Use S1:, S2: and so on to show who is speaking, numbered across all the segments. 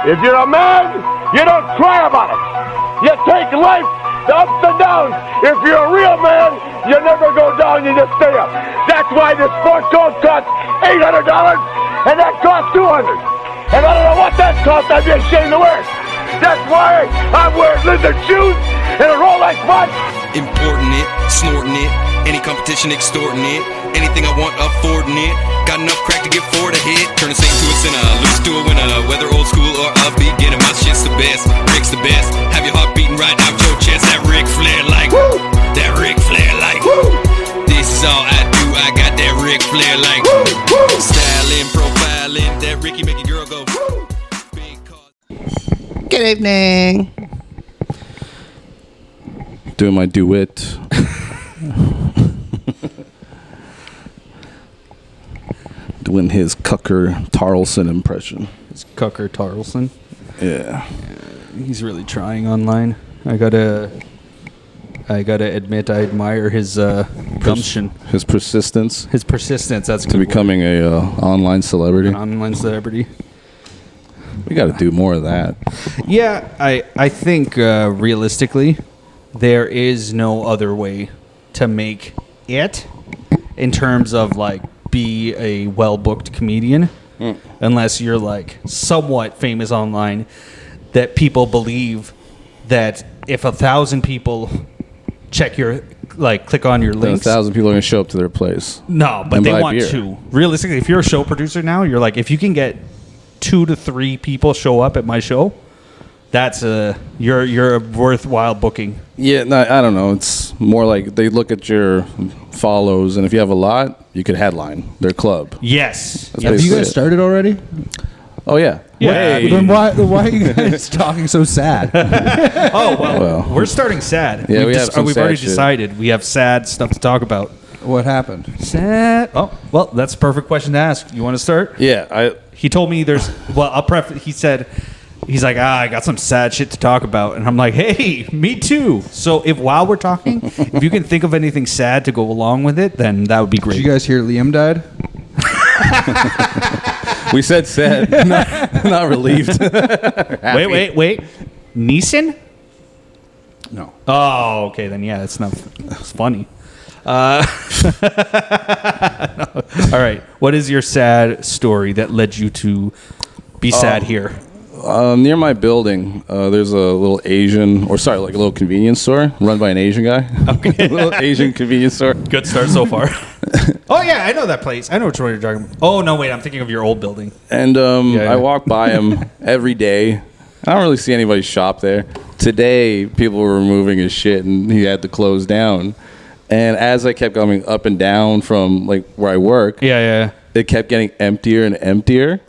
S1: If you're a man, you don't cry about it. You take life, the ups and downs. If you're a real man, you never go down, you just stay up. That's why this sport coat costs $800 and that costs $200. And I don't know what that costs, I'd be ashamed to wear it. That's why I'm wearing lizard shoes and a Rolex watch.
S2: Importing it, snorting it, any competition extorting it, anything I want affording it, got enough crack to get four to hit, turn a saint to a sinner, lose to a winner, whether old school or upbeat, getting my shit's the best, Rick's the best, have your heart beating right out your chest, that Ric Flair like, woo! That Ric Flair like, woo! This is all I do, I got that Ric Flair like, woo! Woo! Styling, profiling, that Ricky make a girl go, woo!
S3: Good evening.
S4: Doing my duet. Doing his Cucker Tarlson impression.
S3: It's Cucker Tarlson.
S4: Yeah.
S3: He's really trying online. I gotta admit, I admire his gumption.
S4: His persistence.
S3: His persistence. That's
S4: to becoming a online celebrity.
S3: An online celebrity.
S4: We got to do more of that.
S3: Yeah, I think realistically, there is no other way to make it in terms of like be a well-booked comedian unless you're like somewhat famous online that people believe that if 1,000 people check your click on your links,
S4: 1,000 people are going to show up to their place.
S3: No, but they want to. Realistically, if you're a show producer now, you're like, if you can get 2 to 3 people show up at my show, that's you're a worthwhile booking.
S4: Yeah, no, I don't know. It's more like they look at your follows, and if you have a lot, you could headline their club.
S3: Yes.
S5: Have you guys started already?
S4: Oh yeah.
S3: Yeah.
S5: Then why are you guys talking so sad?
S3: well, we're starting sad.
S4: Yeah, we've
S3: already decided we have sad stuff to talk about.
S5: What happened?
S3: Sad. Oh, well, that's a perfect question to ask. You want to start?
S4: Yeah,
S3: He told me he said, he's like, I got some sad shit to talk about. And I'm like, hey, me too. So while we're talking, if you can think of anything sad to go along with it, then that would be great.
S5: Did you guys hear Liam died?
S4: we said sad, not relieved.
S3: Wait. Neeson?
S5: No.
S3: Oh, okay, then yeah, it's funny. All right. What is your sad story that led you to be sad here?
S4: Near my building, there's a little a little convenience store run by an Asian guy. Okay. A little Asian convenience store.
S3: Good start so far. Oh, yeah, I know that place. I know which one you're talking about. Oh, no, wait, I'm thinking of your old building.
S4: And I walk by him every day. I don't really see anybody shop there. Today, people were removing his shit, and he had to close down. And as I kept going up and down from like where I work, it kept getting emptier and emptier.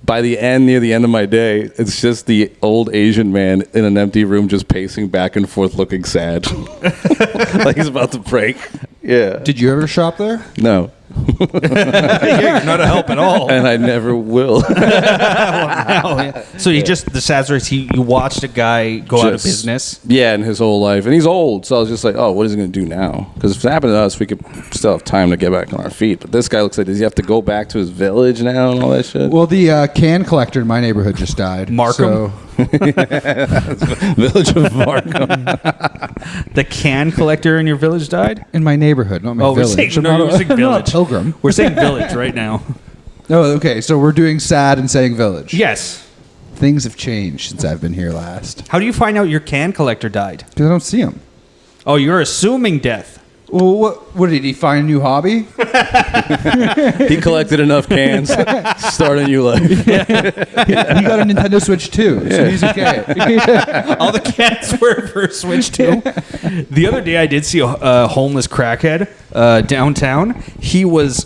S4: By near the end of my day, it's just the old Asian man in an empty room just pacing back and forth looking sad. Like he's about to break. Yeah.
S5: Did you ever shop there?
S4: No.
S3: You're not a help at all.
S4: And I never will.
S3: So the sad story is you watched a guy go out of business?
S4: Yeah, in his whole life. And he's old, so I was just like, oh, what is he going to do now? Because if it happened to us, we could still have time to get back on our feet. But this guy looks like, does he have to go back to his village now and all that shit?
S5: Well, the can collector in my neighborhood just died.
S3: Markham?
S4: Village of Markham.
S3: The can collector in your village died?
S5: In my neighborhood, not my village.
S3: We're saying village.
S5: Not a pilgrim.
S3: We're saying village right now.
S5: Oh, okay. So we're doing sad and saying village.
S3: Yes.
S5: Things have changed since I've been here last.
S3: How do you find out your can collector died?
S5: Because I don't see him.
S3: Oh, you're assuming death.
S5: Well, what did he find a new hobby?
S4: He collected enough cans, start a new life.
S5: He got a Nintendo Switch 2, so he's okay.
S3: All the cans were for Switch 2. The other day I did see a homeless crackhead downtown. He was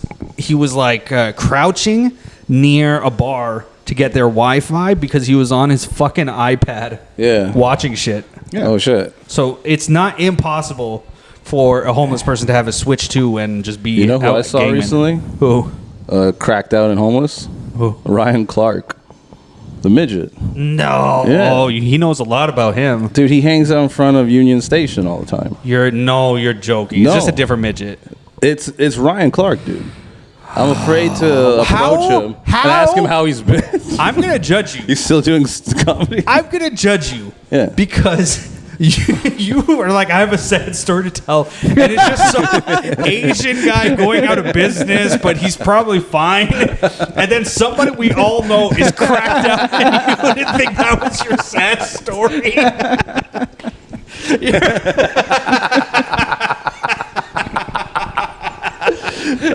S3: like crouching near a bar to get their Wi-Fi because he was on his fucking iPad watching shit.
S4: Yeah. Oh, shit.
S3: So it's not impossible for a homeless person to have a Switch 2 and just be
S4: You know who
S3: out
S4: I saw
S3: gaming.
S4: recently?
S3: Who?
S4: Cracked out and homeless?
S3: Who?
S4: Ryan Clark. The midget.
S3: No.
S4: Yeah.
S3: Oh, he knows a lot about him.
S4: Dude, he hangs out in front of Union Station all the time.
S3: You're joking. He's just a different midget.
S4: It's Ryan Clark, dude. I'm afraid to approach him and ask him how he's been.
S3: I'm gonna judge you.
S4: He's still doing comedy.
S3: I'm gonna judge you.
S4: Yeah.
S3: Because you are like, I have a sad story to tell, and it's just some Asian guy going out of business, but he's probably fine. And then somebody we all know is cracked out, and you didn't think that was your sad story.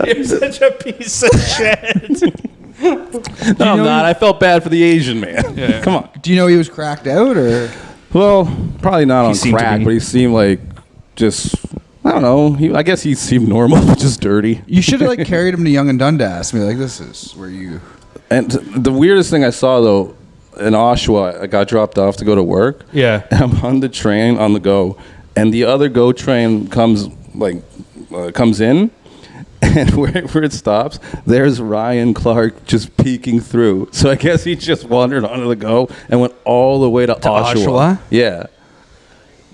S3: You're such a piece of shit.
S4: No, I'm not. I felt bad for the Asian man.
S3: Yeah.
S4: Come on.
S5: Do you know he was cracked out or?
S4: Well, probably not on
S3: seemed to
S4: crack,
S3: be.
S4: but he seemed like just, I don't know. I guess he seemed normal, but just dirty.
S5: You should have like carried him to Young and Dundas. And be like, this is where you.
S4: And the weirdest thing I saw, though, in Oshawa, I got dropped off to go to work.
S3: Yeah.
S4: And I'm on the train on the go, and the other GO train comes in, and where it stops, there's Ryan Clark just peeking through. So I guess he just wandered onto the GO and went all the way to Oshawa. Yeah.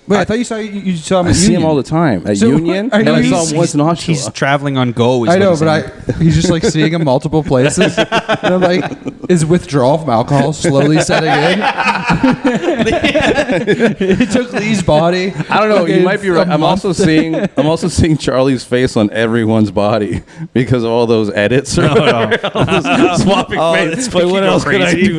S5: Wait, I thought you saw him.
S4: I see him all the time at
S5: So
S4: Union,
S5: are
S4: and I
S5: you-
S4: saw him once in Oshawa.
S3: He's traveling on Go.
S5: I know, but he's just like seeing him multiple places. And I'm like, is withdrawal from alcohol slowly setting in? He took Lee's body.
S4: I don't know. You
S5: fucking
S4: might be right.
S5: a
S4: I'm
S5: month.
S4: also seeing Charlie's face on everyone's body because of all those edits or whatever. All those swapping faces. Like, what else could I do?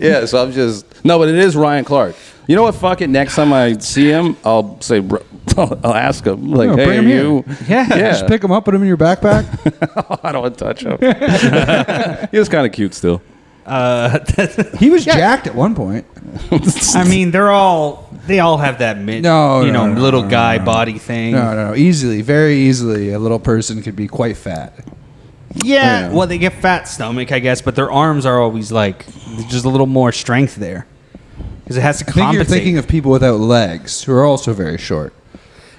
S4: Yeah. So I'm just but it is Ryan Clark. You know what? Fuck it. Next time I see him, I'll say, I'll ask him like,
S5: No,
S4: "Hey,
S5: bring
S4: are
S5: him
S4: you?"
S5: here. Yeah, just pick him up, put him in your backpack.
S4: I don't want to touch him. He was kind of cute still.
S5: He was jacked at one point.
S3: I mean, they all have that little guy body thing.
S5: No, easily, very easily, a little person could be quite fat.
S3: Yeah, well, they get fat stomach, I guess, but their arms are always like just a little more strength there because it has to
S5: I think
S3: compensate.
S5: you're thinking of people without legs who are also very short.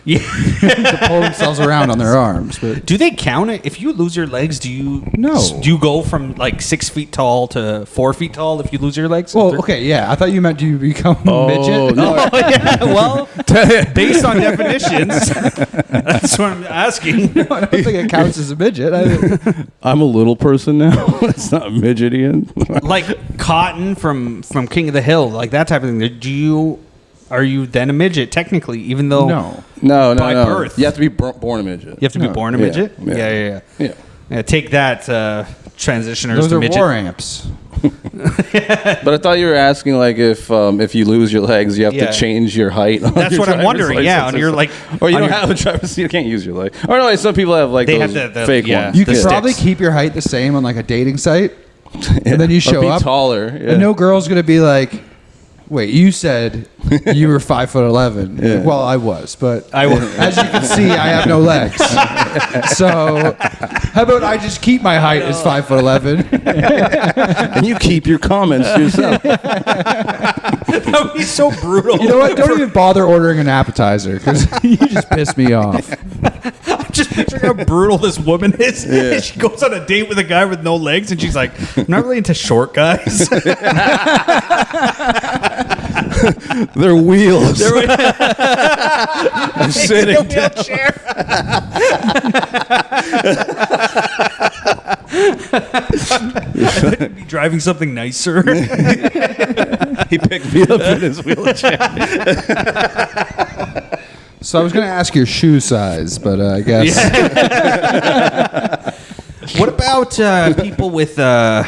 S3: Yeah.
S5: To pull themselves around on their arms. But
S3: Do they count it? If you lose your legs, do you
S5: No.
S3: Do you go from like 6 feet tall to 4 feet tall if you lose your legs?
S5: well, okay, yeah. I thought you meant do you become a midget?
S4: no.
S3: Oh, yeah. Well, based on definitions, that's what I'm asking.
S5: I don't think it counts as a midget.
S4: I'm a little person now. It's not midgetian.
S3: Like Cotton from King of the Hill, like that type of thing. Are you then a midget technically? Even though
S4: No.
S3: By birth.
S4: You have to be born a midget.
S3: you have to be born a
S4: Yeah,
S3: midget.
S4: yeah.
S3: Yeah.
S4: Yeah.
S3: Take that, transitioners
S5: Those
S3: to
S5: are
S3: midget.
S5: war amps.
S4: But I thought you were asking like if you lose your legs, you have
S3: Yeah.
S4: to change your height. On
S3: That's
S4: your
S3: what I'm
S4: driver's
S3: wondering. Yeah,
S4: license
S3: on your like,
S4: or you
S3: on
S4: don't
S3: your-
S4: have a driver's seat. You can't use your leg. Or no, some people have like
S3: They
S4: those
S3: have the
S4: fake
S3: yeah.
S4: ones.
S5: You
S3: The
S5: could probably
S3: sticks.
S5: keep your height the same on like a dating site, and then you
S4: Or
S5: show
S4: be
S5: up.
S4: taller. Yeah.
S5: And no girl's gonna be like, "Wait, you said you were 5'11".
S4: Yeah.
S5: Well, I was, but
S3: I was.
S5: as you can see, I have no legs. So, how about I just keep my height as 5'11"?
S4: and you keep your comments to yourself.
S3: That would be so brutal.
S5: You know what? Don't even bother ordering an appetizer because you just piss me off.
S3: I'm just picturing how brutal this woman is. And she goes on a date with a guy with no legs, and she's like, "I'm not really into short guys."
S4: They're wheels.
S3: They're
S4: I'm sitting
S3: in a
S4: down.
S3: wheelchair. I could be driving something nicer.
S4: He picked me up in his wheelchair.
S5: So I was going to ask your shoe size, but I guess
S3: What about people with the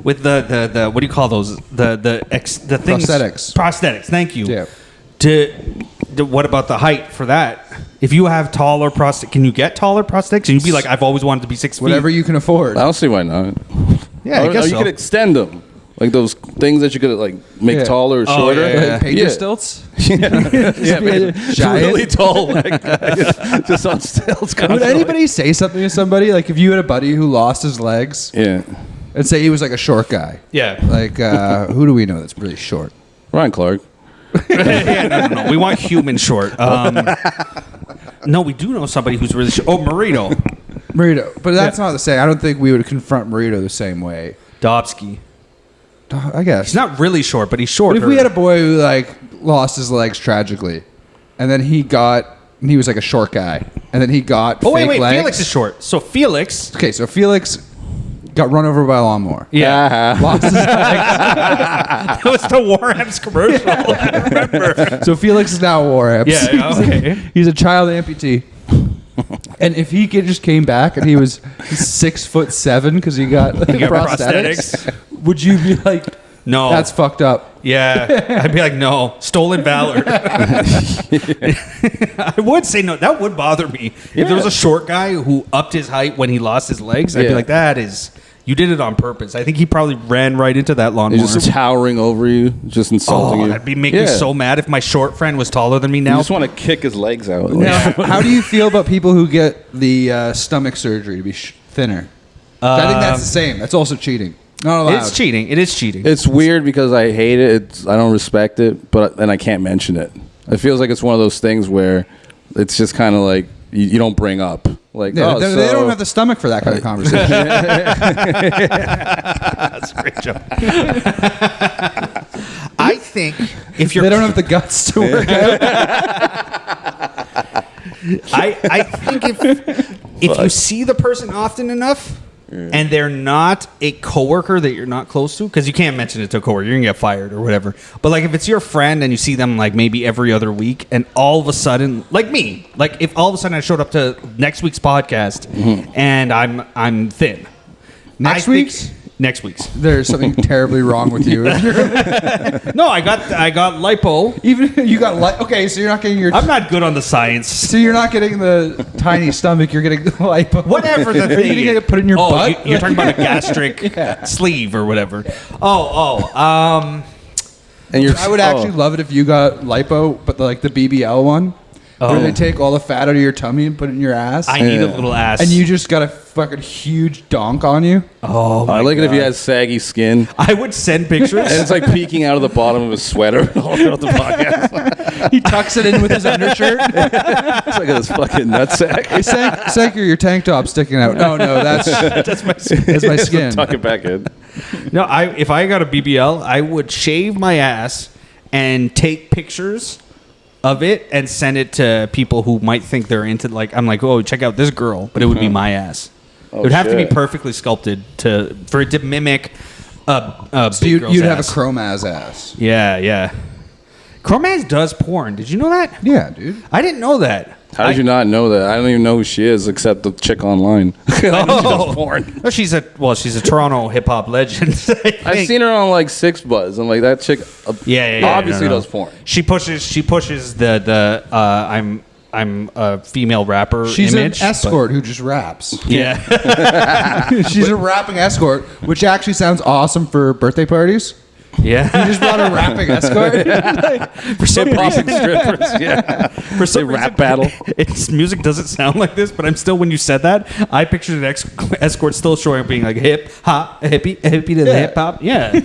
S3: what do you call those the things
S5: Prosthetics.
S3: Prosthetics. Thank you.
S5: Yeah.
S3: What about the height for that? If you have taller prosthetics, can you get taller prosthetics? And you'd be like, I've always wanted to be 6 feet.
S5: whatever you can afford.
S4: I don't see why not.
S3: Yeah, I
S4: Or
S3: guess
S4: you
S3: so.
S4: could extend them. Like those things that you could like make
S5: Yeah.
S4: taller or
S3: Oh,
S4: shorter.
S3: yeah, yeah.
S5: Like pager
S4: Yeah.
S5: stilts?
S4: Yeah, man.
S5: Giant.
S4: Really tall, like, just on stilts.
S5: Would anybody say something to somebody? Like if you had a buddy who lost his legs
S4: Yeah,
S5: and say he was like a short guy.
S3: Yeah.
S5: Like, who do we know that's really short?
S4: Ryan Clark.
S3: Yeah, no. We want human short. No, we do know somebody who's really short. Oh, Marino.
S5: Burrito. But that's not the same. I don't think we would confront Burrito the same way.
S3: Dobsky.
S5: I guess.
S3: He's not really short, but he's short.
S5: But if we had a boy who like lost his legs tragically, and then he was like a short guy, and then he got
S3: Oh, wait,
S5: fake legs.
S3: Felix is short. So Felix...
S5: Okay, so Felix got run over by a lawnmower.
S3: Yeah.
S5: Lost his legs.
S3: That was the Warham's commercial. I remember.
S5: So Felix is now War Amps.
S3: Yeah, okay.
S5: He's a child amputee. And if he just came back and he was 6'7" because he got, prosthetics, would you be like,
S3: No.
S5: that's fucked up?
S3: Yeah. I'd be like, no. Stolen valor. I would say no. That would bother me. If there was a short guy who upped his height when he lost his legs, I'd be like, that is... You did it on purpose. I think he probably ran right into that lawnmower.
S4: He's just towering over you, just insulting you.
S3: That'd be making me so mad if my short friend was taller than me now.
S4: You just want to kick his legs out.
S5: Now, how do you feel about people who get the stomach surgery to be thinner? I think that's the same. That's also cheating. Not allowed.
S3: It's cheating. It is cheating.
S4: It's weird because I hate it. I don't respect it, but then I can't mention it. It feels like it's one of those things where it's just kind of like you don't bring up. Like,
S5: they don't have the stomach for that kind of conversation.
S3: That's a great joke. I think if you're...
S5: They don't have the guts to work out.
S3: I think if you see the person often enough and they're not a coworker that you're not close to, because you can't mention it to a coworker, you're gonna get fired or whatever. But like if it's your friend and you see them like maybe every other week, and all of a sudden, like me, like if all of a sudden I showed up to next week's podcast and I'm thin.
S5: Next week's?
S3: Next week's.
S5: There's something terribly wrong with you.
S3: No, I got lipo.
S5: Even you got okay, so you're not getting your.
S3: I'm not good on the science.
S5: So you're not getting the tiny stomach. You're getting the lipo.
S3: Whatever the thing.
S5: Are you gonna get it put in your butt?
S3: You're talking about a gastric sleeve or whatever.
S5: And I would actually love it if you got lipo, but the BBL one, where they take all the fat out of your tummy and put it in your ass.
S3: I need a little ass.
S5: And you just got a fucking huge donk on you.
S3: Oh, my
S4: I like
S3: God.
S4: it if he has saggy skin.
S3: I would send pictures.
S4: And it's like peeking out of the bottom of his sweater all throughout the podcast.
S5: He tucks it in with his undershirt.
S4: It's like this fucking nutsack.
S5: Hey, Sanker, your tank top's sticking out. No, that's my skin.
S4: Tuck it back in.
S3: No, if I got a BBL, I would shave my ass and take pictures of it and send it to people who might think they're into, like, I'm like, oh, check out this girl, but it would be my ass. It would have to be perfectly sculpted for it to mimic a
S5: So
S3: big girl's
S5: you'd have a
S3: ass.
S5: Chromaz ass.
S3: Yeah. Chromaz does porn. Did you know that?
S5: Yeah, dude.
S3: I didn't know that.
S4: How did you not know that? I don't even know who she is except the chick online. I know she does porn.
S3: No, she's a Toronto hip hop legend.
S4: I've seen her on like Six Buzz. I'm like, that chick obviously does porn.
S3: She pushes the I'm a female rapper
S5: She's
S3: image.
S5: an escort who just raps.
S3: Yeah.
S5: She's a rapping escort, which actually sounds awesome for birthday parties.
S3: Yeah.
S5: You just want a rapping escort?
S3: For some reason,
S4: strippers, yeah.
S3: For some
S4: They rap
S3: reason,
S4: battle.
S3: Its music doesn't sound like this, but I'm still, when you said that, I pictured an escort still showing up being like hip hop, a hippie to the hip hop. Yeah.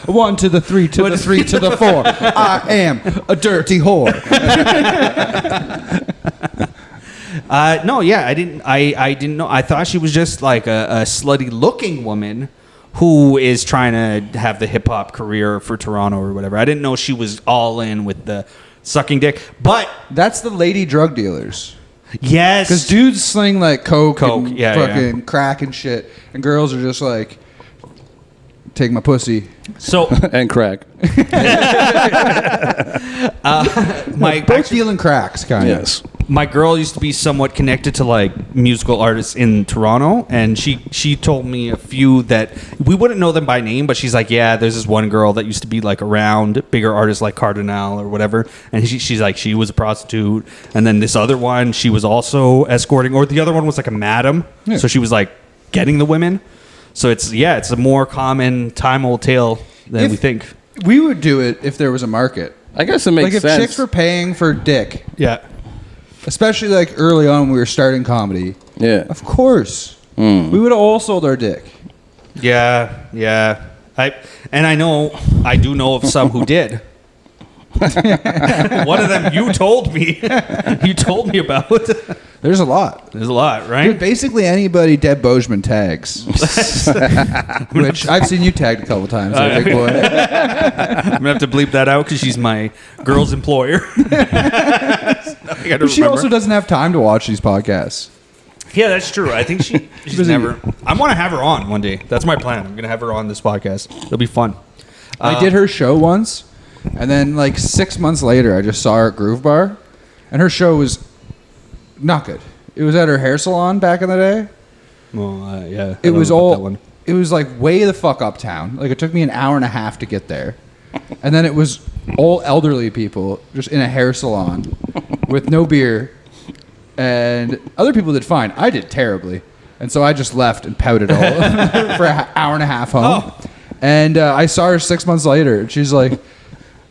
S5: 1 to the 3 to the 3 to the 4. I am a dirty whore.
S3: No, yeah, I didn't know. I thought she was just like a slutty looking woman who is trying to have the hip hop career for Toronto or whatever. I didn't know she was all in with the sucking dick. But
S5: That's the lady drug dealers.
S3: yes,
S5: Because dudes sling like coke and
S3: yeah,
S5: fucking crack and shit, and girls are just like, take my pussy.
S3: so
S4: And crack.
S5: Both dealing cracks, kind of.
S4: Yes.
S3: my girl used to be somewhat connected to like musical artists in Toronto, and she told me a few that we wouldn't know them by name, but she's like, yeah, there's this one girl that used to be like around bigger artists like Cardinal or whatever, and she's like, she was a prostitute, and then this other one, she was also escorting, or the other one was like a madam, so she was like getting the women. So it's a more common time-old tale than we think.
S5: We would do it if there was a market.
S4: I guess it makes
S5: Like if
S4: sense.
S5: chicks were paying for dick,
S3: Yeah.
S5: especially like early on when we were starting comedy.
S4: Yeah.
S5: Of course. We would have all sold our dick.
S3: Yeah. I do know of some who did. One of them you told me. You told me about.
S5: There's a lot.
S3: There's a lot, right?
S5: Dude, basically anybody Deb Bozeman tags. Which I've seen you tagged a couple times. Big boy.
S3: I'm going to have to bleep that out because she's my girl's employer.
S5: But she also doesn't have time to watch these podcasts.
S3: Yeah, that's true. I think she's never... I want to have her on one day. That's my plan. I'm going to have her on this podcast. It'll be fun.
S5: I did her show once, and then like 6 months later, I just saw her at Groove Bar, and her show was not good. It was at her hair salon back in the day.
S3: Well, yeah.
S5: It was all... It was like way the fuck uptown. Like it took me an hour and a half to get there. And then it was all elderly people just in a hair salon with no beer. And other people did fine. I did terribly. And so I just left and pouted all for an hour and a half home. Oh. And I saw her 6 months later. And she's like,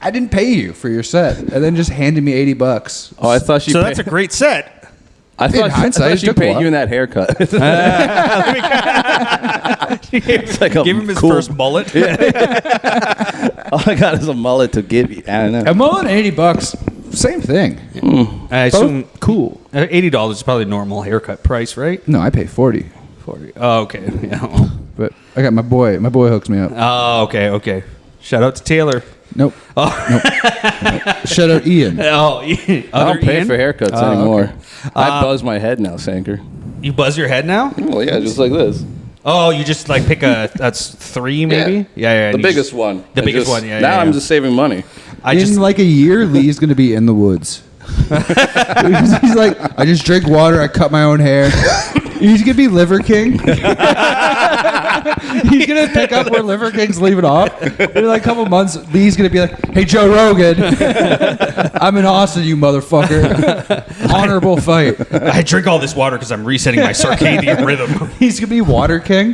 S5: I didn't pay you for your set. And then just handed me $80.
S4: Oh, I thought she
S3: So that's a great set.
S4: I thought she paid you in that haircut. It's like
S3: give him his first mullet.
S4: Yeah. All I got is a mullet to give you. I don't know.
S5: A mullet and $80, same thing.
S3: I assume
S5: cool.
S3: $80 is probably normal haircut price, right?
S5: No, I pay $40.
S3: 40. Oh, okay. Yeah.
S5: But I got my boy. My boy hooks me up.
S3: Oh, okay. Shout out to Taylor.
S5: Nope. Nope. Shout out Ian.
S3: Oh,
S4: I don't pay for haircuts anymore. Okay. I buzz my head now, Sanker.
S3: You buzz your head now?
S4: Well, yeah, just like this.
S3: Oh, you just like pick that's 3 maybe? Yeah.
S4: The biggest one.
S3: The biggest one, yeah.
S4: Now I'm just saving money.
S5: In like a year, Lee's going to be in the woods. He's like, I just drink water, I cut my own hair. He's going to be Liver King. He's going to pick up where Liver King's leaving off. In like a couple months, Lee's going to be like, hey, Joe Rogan, I'm in Austin, you motherfucker. Honorable fight.
S3: I drink all this water because I'm resetting my circadian rhythm.
S5: He's going to be Water King.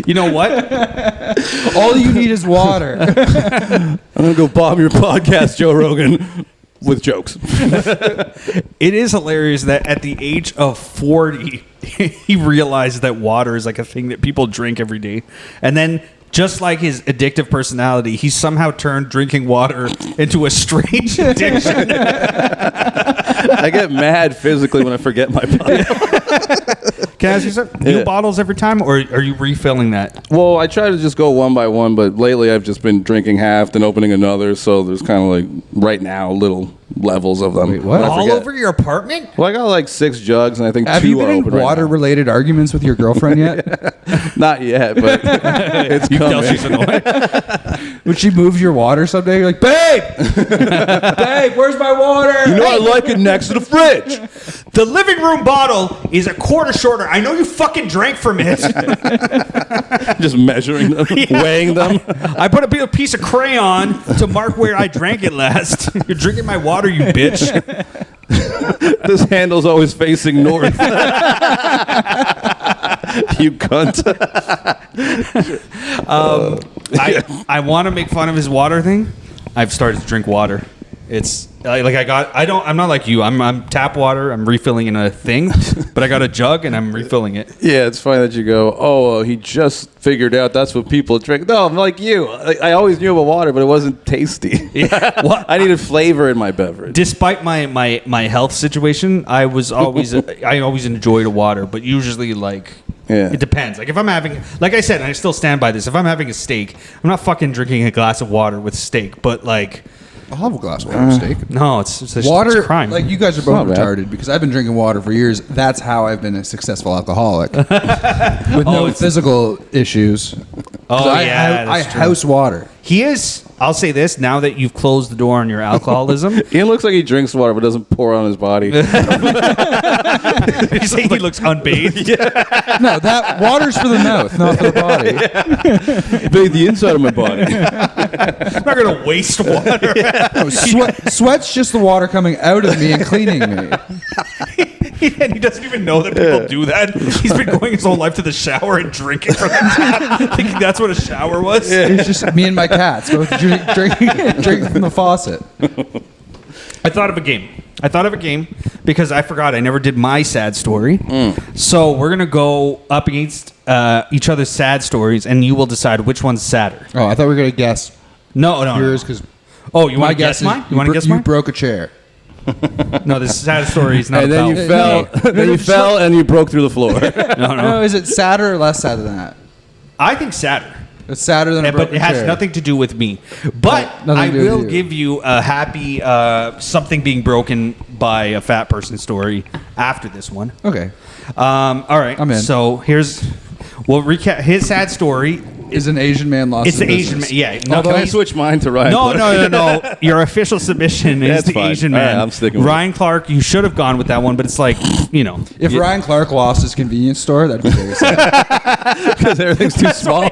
S3: You know what?
S5: All you need is water.
S4: I'm going to go bomb your podcast, Joe Rogan. With jokes.
S3: It is hilarious that at the age of 40, he realized that water is like a thing that people drink every day. And then, just like his addictive personality, he somehow turned drinking water into a strange addiction.
S4: I get mad physically when I forget my bottle.
S3: Can I ask you something? New bottles every time, or are you refilling that?
S4: Well, I try to just go one by one, but lately I've just been drinking half, then opening another, so there's kind of like, right now, little levels of them.
S5: Wait, what?
S3: All over your apartment?
S4: Well, I got like 6 jugs, and I think
S5: Have
S4: 2
S5: you
S4: are
S5: been
S4: open
S5: in water-related arguments with your girlfriend yet?
S4: Not yet, but it's coming.
S3: She's annoying.
S5: Would she move your water someday? You're like, babe! Babe, where's my water?
S4: You know I like it next to the fridge.
S3: The living room bottle is a quarter shorter. I know you fucking drank from it.
S4: Just measuring them, weighing them.
S3: I put a piece of crayon to mark where I drank it last. You're drinking my water, you bitch.
S4: This handle's always facing north. You cunt.
S3: I want to make fun of his water thing. I've started to drink water. It's I'm not like you. I'm tap water. I'm refilling in a thing, but I got a jug and I'm refilling it.
S4: Yeah, it's funny that you go, oh, he just figured out that's what people drink. No, I'm like you. I always knew about water, but it wasn't tasty.
S3: Yeah, well,
S4: I needed flavor in my beverage.
S3: Despite my health situation, I always enjoyed water, but usually it depends. Like if I'm having, like I said, and I still stand by this, if I'm having a steak, I'm not fucking drinking a glass of water with steak, but like.
S5: I'll have a glass of water steak.
S3: No, it's
S5: water.
S3: It's a crime.
S5: Like you guys are both retarded because I've been drinking water for years. That's how I've been a successful alcoholic with no physical issues.
S3: Oh
S5: I house water.
S3: He is. I'll say this now that you've closed the door on your alcoholism.
S4: Ian looks like he drinks water but doesn't pour on his body.
S3: You say he looks unbathed?
S4: Yeah.
S5: No, that water's for the mouth, not for the body.
S4: Bathe the inside of my body.
S3: I'm not going to waste water. Yeah.
S5: No, sweat's just the water coming out of me and cleaning me.
S3: And he doesn't even know that people do that. He's been going his whole life to the shower and drinking from the tap, thinking that's what a shower was.
S5: Yeah. It's just me and my cats both drinking from the faucet.
S3: I thought of a game. I thought of a game because I forgot I never did my sad story. So we're going to go up against each other's sad stories, and you will decide which one's sadder.
S5: Oh, I thought we were gonna guess
S3: No.
S5: yours because
S3: Oh, you want to guess mine? You want to guess mine?
S5: You broke a chair.
S3: No, the sad story is not
S4: And then you
S3: about
S4: fell. Then you fell and you broke through the floor.
S5: No, is it sadder or less sad than that?
S3: I think sadder.
S5: It's sadder than a
S3: But
S5: broken
S3: it has
S5: chair.
S3: nothing to do with me. But
S5: Nothing
S3: I
S5: to do with
S3: will
S5: you.
S3: give you a happy something being broken by a fat person story after this one.
S5: Okay.
S3: All right.
S5: I'm in.
S3: So we'll recap his sad story.
S5: Is an Asian man lost
S3: It's
S5: his
S3: the Asian man.
S5: business?
S3: Yeah.
S4: No, can I switch mine to Ryan?
S3: No. Your official submission is
S4: That's
S3: the
S4: fine.
S3: Asian
S4: All
S3: man.
S4: right, I'm sticking with
S3: Ryan Clark, you should have gone with that one, but it's like,
S5: If Ryan Clark lost his convenience store, that'd be very sad.
S4: Because everything's too small.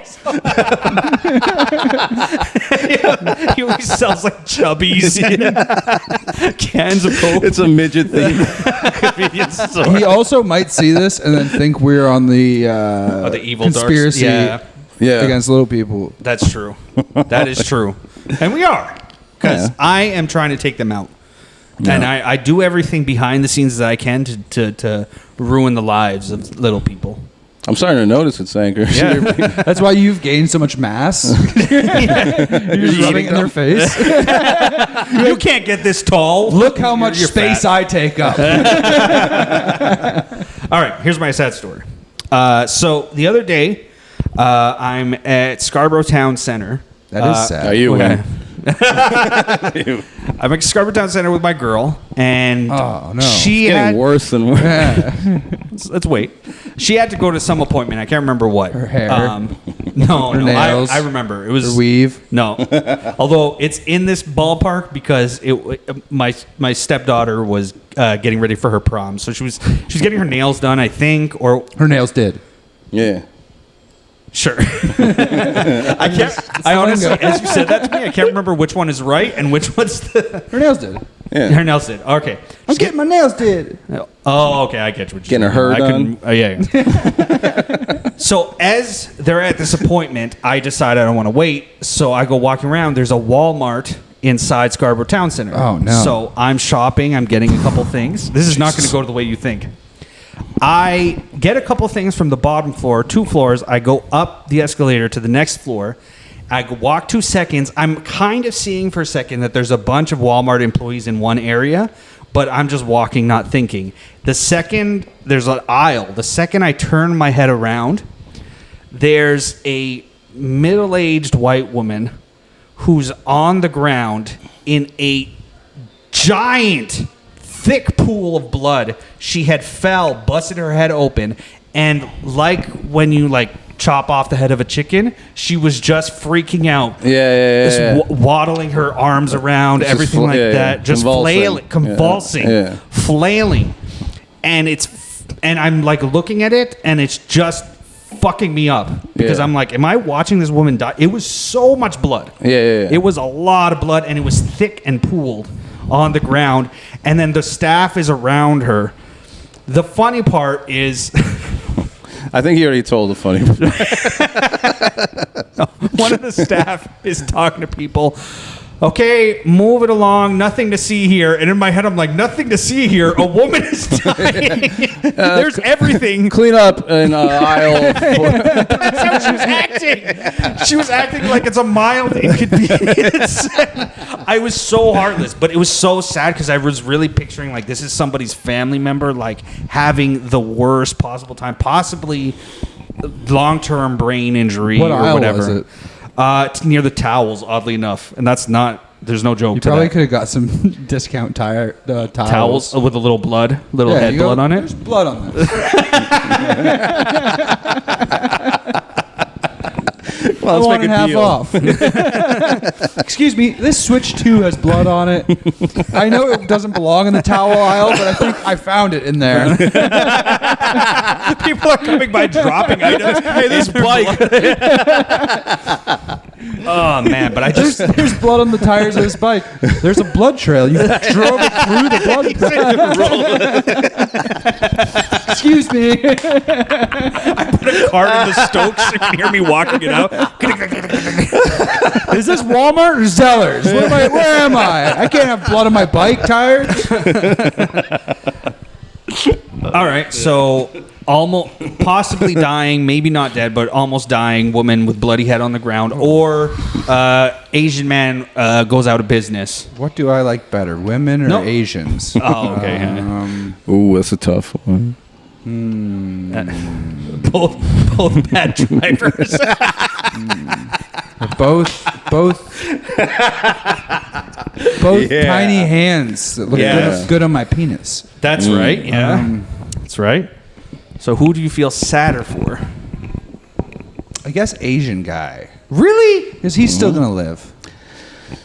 S3: he always sells like Chubbies and cans of Coke.
S4: It's a midget thing. Convenience store.
S5: He also might see this and then think we're on the
S3: the evil darks.
S5: conspiracy
S4: Yeah.
S5: against little people.
S3: That's true. That is true. And we are. Because
S4: Yeah.
S3: I am trying to take them out. And I do everything behind the scenes that I can to ruin the lives of little people.
S4: I'm starting to notice it, Sanker.
S5: That's why you've gained so much mass. You're just rubbing it in their face.
S3: You can't get this tall.
S5: Look how much
S3: You're
S5: space
S3: fat.
S5: I take up.
S3: All right, here's my sad story. So the other day, I'm at Scarborough Town Center.
S5: That is sad.
S4: Are you
S3: Okay.
S4: in?
S3: I'm at Scarborough Town Center with my girl, and
S5: Oh, no.
S3: she
S4: Getting
S3: had.
S4: worse and worse.
S5: Yeah.
S3: Let's wait. She had to go to some appointment. I can't remember what.
S5: Her hair.
S3: No,
S5: Her nails.
S3: I remember. It was
S5: Her weave.
S3: No, although it's in this ballpark because my stepdaughter was getting ready for her prom, so she's getting her nails done, I think, or
S5: Her nails did.
S4: Yeah.
S3: sure. I can't. I honestly, as you said that to me, I can't remember which one is right and which one's the.
S5: Her nails did.
S4: Yeah.
S3: Her nails did. Okay.
S5: I'm getting my nails did.
S3: Oh, okay. I get what you're
S4: Getting her
S3: saying.
S4: done?
S3: Yeah. So as they're at this appointment, I decide I don't want to wait. So I go walking around. There's a Walmart inside Scarborough Town Center.
S5: Oh, no.
S3: So I'm shopping. I'm getting a couple things. This is not going to go to the way you think. I get a couple things from the bottom floor, 2 floors. I go up the escalator to the next floor. I walk 2 seconds. I'm kind of seeing for a second that there's a bunch of Walmart employees in one area, but I'm just walking, not thinking. The second there's an aisle, the second I turn my head around, there's a middle-aged white woman who's on the ground in a giant, thick pool of blood. She had fell, busted her head open, and like when you chop off the head of a chicken, she was just freaking out.
S4: Yeah.
S3: Just waddling her arms around,
S4: Just
S3: everything like that, just
S4: Convulsing.
S3: flailing, and I'm looking at it, and it's just fucking me up because
S4: Yeah.
S3: I'm like, am I watching this woman die? It was so much blood.
S4: Yeah.
S3: It was a lot of blood, and it was thick and pooled on the ground, and then the staff is around her. The funny part is
S4: I think he already told the funny part.
S3: one of the staff is talking to people. Okay, move it along. Nothing to see here. And in my head, I'm like, nothing to see here. A woman is dying. There's everything.
S4: Clean up in aisle 4.
S3: That's how she was acting. She was acting like it's a mild inconvenience. I was so heartless, but it was so sad because I was really picturing this is somebody's family member having the worst possible time, possibly long-term brain injury
S5: What
S3: or
S5: aisle
S3: whatever.
S5: was it?
S3: It's near the towels, oddly enough, and that's not. There's no joke
S5: You
S3: to
S5: probably
S3: that.
S5: could have got some discount
S3: Towels with a little blood, head
S5: you go,
S3: blood on it.
S5: There's blood on this.
S4: Well, let's make a
S5: half
S4: deal.
S5: off. Excuse me, this Switch 2 has blood on it. I know it doesn't belong in the towel aisle, but I think I found it in there.
S3: People are coming by dropping items. Hey, this bike. Oh man, but I just
S5: There's blood on the tires of this bike. There's a blood trail. You drove it through the blood. Excuse me.
S3: put a card in the Stokes. You can hear me walking it out.
S5: Is this Walmart or Zellers? Where am I? I can't have blood on my bike tires.
S3: All right, so almost possibly dying, maybe not dead, but almost dying woman with bloody head on the ground, or Asian man goes out of business.
S5: What do I like better, women or
S3: No.
S5: Asians?
S3: Oh, okay.
S4: Ooh, that's a tough one.
S3: Both bad drivers.
S5: both tiny hands that look good on my penis.
S3: That's right. Yeah, that's right. So who do you feel sadder for?
S5: I guess Asian guy.
S3: Really?
S5: Because he's still gonna live.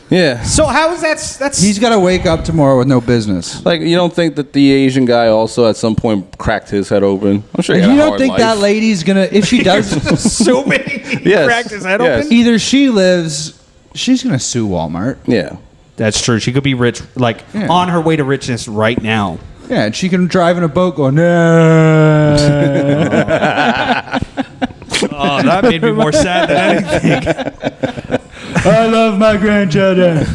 S4: Yeah.
S3: So how is that? That's
S5: He's got to wake up tomorrow with no business.
S4: Like, you don't think that the Asian guy also at some point cracked his head open? I'm sure he had
S5: You
S4: a
S5: don't
S4: hard
S5: think
S4: life.
S5: that lady's gonna? If she does,
S3: assuming he
S4: Yes.
S3: cracked his head
S4: Yes.
S3: open.
S5: either she lives, she's gonna sue Walmart.
S4: Yeah.
S3: That's true. She could be rich, like
S5: Yeah.
S3: on her way to richness right now.
S5: Yeah, and she can drive in a boat going, no.
S3: Oh, that made me more sad than anything.
S5: I love my grandchildren.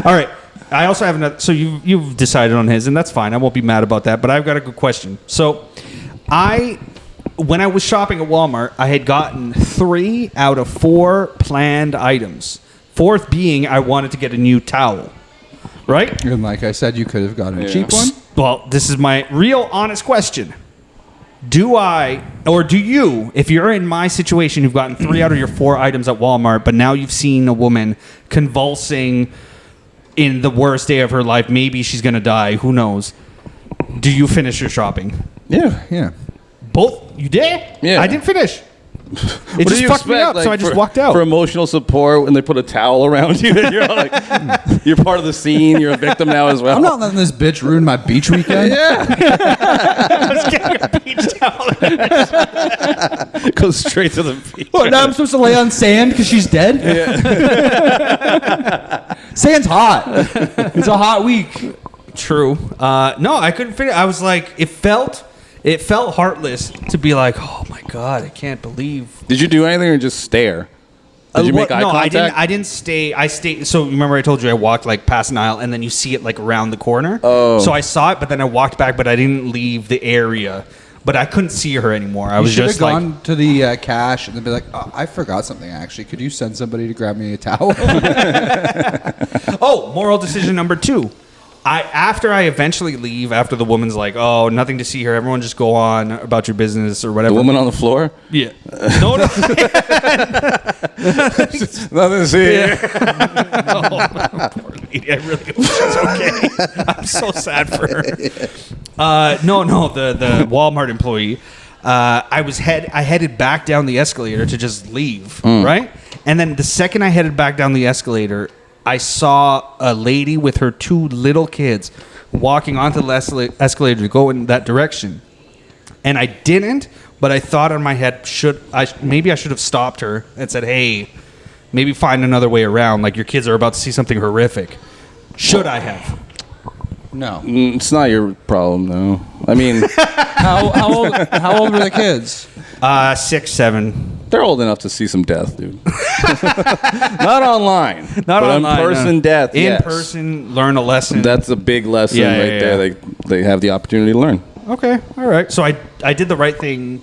S3: All right. I also have another. So you've decided on his, and that's fine. I won't be mad about that. But I've got a good question. So, when I was shopping at Walmart, I had gotten 3 out of 4 planned items. 4th being I wanted to get a new towel. Right?
S5: And like I said, you could have gotten a cheap one.
S3: Well, this is my real honest question. Do I, or do you, if you're in my situation, you've gotten 3 out of your 4 items at Walmart, but now you've seen a woman convulsing in the worst day of her life, maybe she's going to die, who knows, do you finish your shopping?
S4: Yeah.
S5: Yeah.
S3: Both? You did?
S4: Yeah.
S3: I didn't finish. It
S4: What
S3: just
S4: do you
S3: fucked me
S4: expect,
S3: up,
S4: like,
S3: so I just
S4: for-
S3: walked out.
S4: For emotional support, when they put a towel around you, and you're like, you're part of the scene. You're a victim now as well.
S5: I'm not letting this bitch ruin my beach weekend.
S3: I was getting a beach towel.
S4: Go straight to the beach.
S5: What, now I'm supposed to lay on sand because she's dead? Sand's hot. It's a hot week.
S3: True. No, I couldn't figure. I was like, it felt heartless to be like, oh my god, I can't believe.
S4: Did you do anything or just stare? Did you make eye
S3: no,
S4: contact?
S3: I didn't stay. I stayed. So remember, I told you I walked like past an aisle, and then you see it like around the corner.
S4: Oh.
S3: So I saw it, but then I walked back, but I didn't leave the area. But I couldn't see her anymore. I was
S5: should have
S3: just like,
S5: gone to the cash and then be like, oh, I forgot something actually. Could you send somebody to grab me a towel?
S3: oh, moral decision number 2. After I eventually leave, after the woman's like, oh, nothing to see here, everyone just go on about your business or whatever.
S4: The woman on the floor?
S3: Yeah. No.
S4: Nothing to see here.
S3: Poor lady. I really hope she's okay. I'm so sad for her. No, the Walmart employee. I headed back down the escalator to just leave, right? And then the second I headed back down the escalator, I saw a lady with her 2 little kids walking onto the escalator to go in that direction. And I didn't, but I thought in my head, maybe I should have stopped her and said, hey, maybe find another way around. Like, your kids are about to see something horrific. Should I have?
S5: No.
S4: It's not your problem, though. I mean,
S5: How old were the kids?
S3: 6, 7.
S4: they're old enough to see some death, dude. Not online.
S3: Not
S4: but
S3: online.
S4: in person death,
S3: In
S4: yes.
S3: person, learn a lesson.
S4: That's a big lesson
S3: Yeah,
S4: right
S3: yeah,
S4: there.
S3: yeah.
S4: They have the opportunity to learn.
S3: Okay, all right. So I did the right thing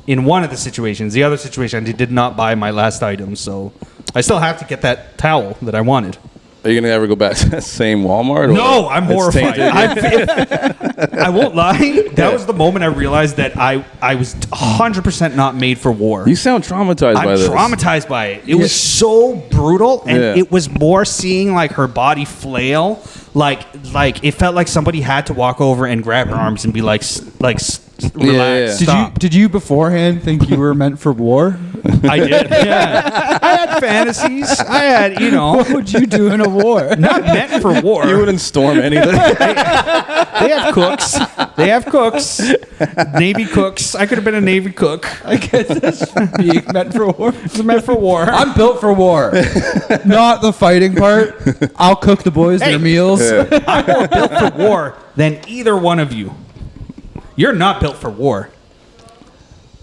S3: in one of the situations. The other situation, I did not buy my last item, so I still have to get that towel that I wanted.
S4: Are you going to ever go back to that same Walmart?
S3: No, I'm
S4: It's
S3: horrified.
S4: tainted?
S3: I won't lie. That was the moment I realized that I was 100% not made for war.
S4: You sound traumatized by
S3: I'm
S4: this.
S3: traumatized by it. It was so brutal, and
S4: Yeah.
S3: it was more seeing like her body flail. Like it felt like somebody had to walk over and grab her arms and be like, relax.
S4: Yeah.
S5: Did you beforehand think you were meant for war?
S3: I did. Yeah. I had fantasies. I had,
S5: What would you do in a war?
S3: not meant for war.
S4: You wouldn't storm anything.
S3: They have cooks. They have cooks. Navy cooks. I could have been a Navy cook.
S5: I guess that's being meant for war.
S3: It's meant for war.
S5: I'm built for war, not the fighting part. I'll cook the boys their meals.
S3: I'm more built for war than either one of you. You're not built for war.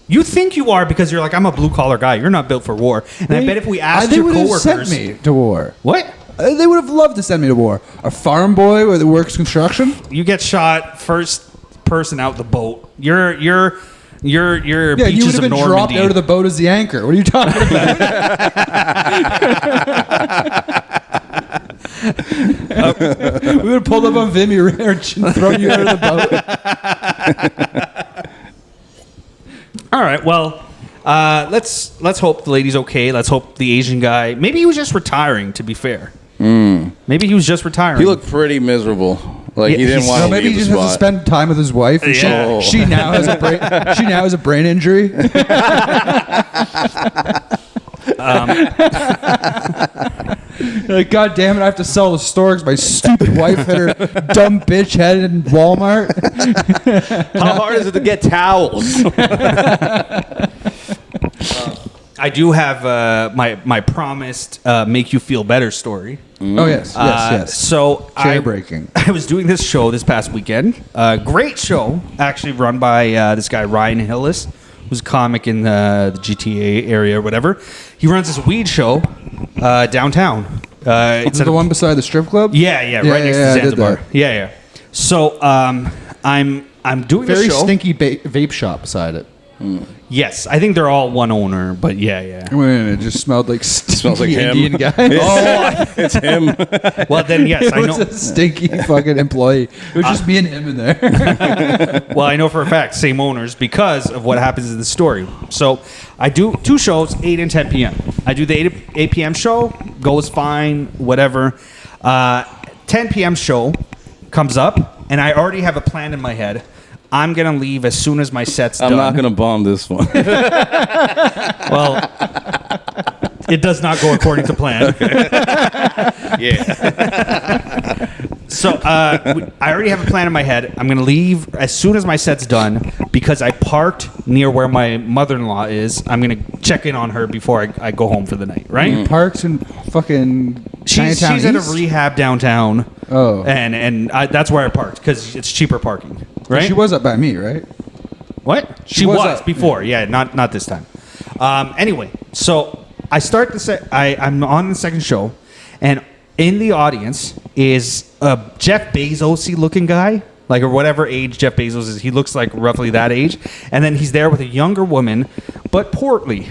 S3: You think you are because you're like, I'm a blue collar guy. You're not built for war. And I bet if we asked
S5: they
S3: your
S5: would have
S3: coworkers,
S5: sent me to war.
S3: what?
S5: They would have loved to send me to war. A farm boy that works construction.
S3: You get shot first person out the boat. Your
S5: Yeah, you would
S3: beaches
S5: have
S3: of
S5: been dropped
S3: Normandy.
S5: out of the boat as the anchor. What are you talking about? We would have pulled up on Vimy Ranch and thrown you out of the boat.
S3: All right. Well, let's hope the lady's okay. Let's hope the Asian guy. Maybe he was just retiring. To be fair, maybe he was just retiring.
S4: He looked pretty miserable. Like
S3: Yeah,
S4: he didn't
S3: he's-
S4: want
S5: No,
S4: to
S5: maybe
S4: leave
S5: he
S4: the
S5: just has to
S4: spot.
S5: spend time with his wife. And
S3: Yeah.
S5: she now has a brain. She now has a brain injury. Like, God damn it! I have to sell the store because my stupid wife hit her dumb bitch head in Walmart.
S4: How hard is it to get towels?
S3: I do have my promised make you feel better story.
S5: Oh yes.
S3: So
S5: Chair breaking.
S3: I was doing this show this past weekend. Great show, actually run by this guy Ryan Hillis, who's a comic in the GTA area or whatever. He runs this weed show downtown. It's
S5: Is it the one beside the strip club?
S3: Yeah, right next to
S5: I did
S3: Zanzibar.
S5: that.
S3: Yeah. So I'm doing
S5: Very
S3: the show.
S5: stinky vape shop beside it.
S3: Yes, I think they're all one owner, but yeah.
S5: It just smelled like stinky
S4: Smells like him.
S5: Indian guy.
S4: It's him.
S3: Well, then yes,
S5: It
S3: I
S5: was
S3: know.
S5: a stinky fucking employee. It was just me and him in there.
S3: Well, I know for a fact, same owners because of what happens in the story. So I do 2 shows, 8 and 10 p.m. I do the 8 p.m. show, goes fine, whatever. 10 p.m. show comes up, and I already have a plan in my head. I'm going to leave as soon as my set's done.
S4: I'm not gonna bomb this one.
S3: Well, it does not go according to plan.
S4: Yeah.
S3: So I already have a plan in my head. I'm going to leave as soon as my set's done because I parked near where my mother-in-law is. I'm going to check in on her before I go home for the night, right?
S5: Parks and fucking
S3: She's
S5: Chinatown
S3: at a
S5: East?
S3: rehab downtown.
S5: Oh.
S3: And that's where I parked because it's cheaper parking, right?
S5: She was up by me, right?
S3: What?
S5: She
S3: She
S5: was
S3: was
S5: up.
S3: before. Yeah, not this time. Anyway, so I start the set. I'm on the second show, and in the audience is a Jeff Bezos-y looking guy, like or whatever age Jeff Bezos is. He looks like roughly that age, and then he's there with a younger woman, but portly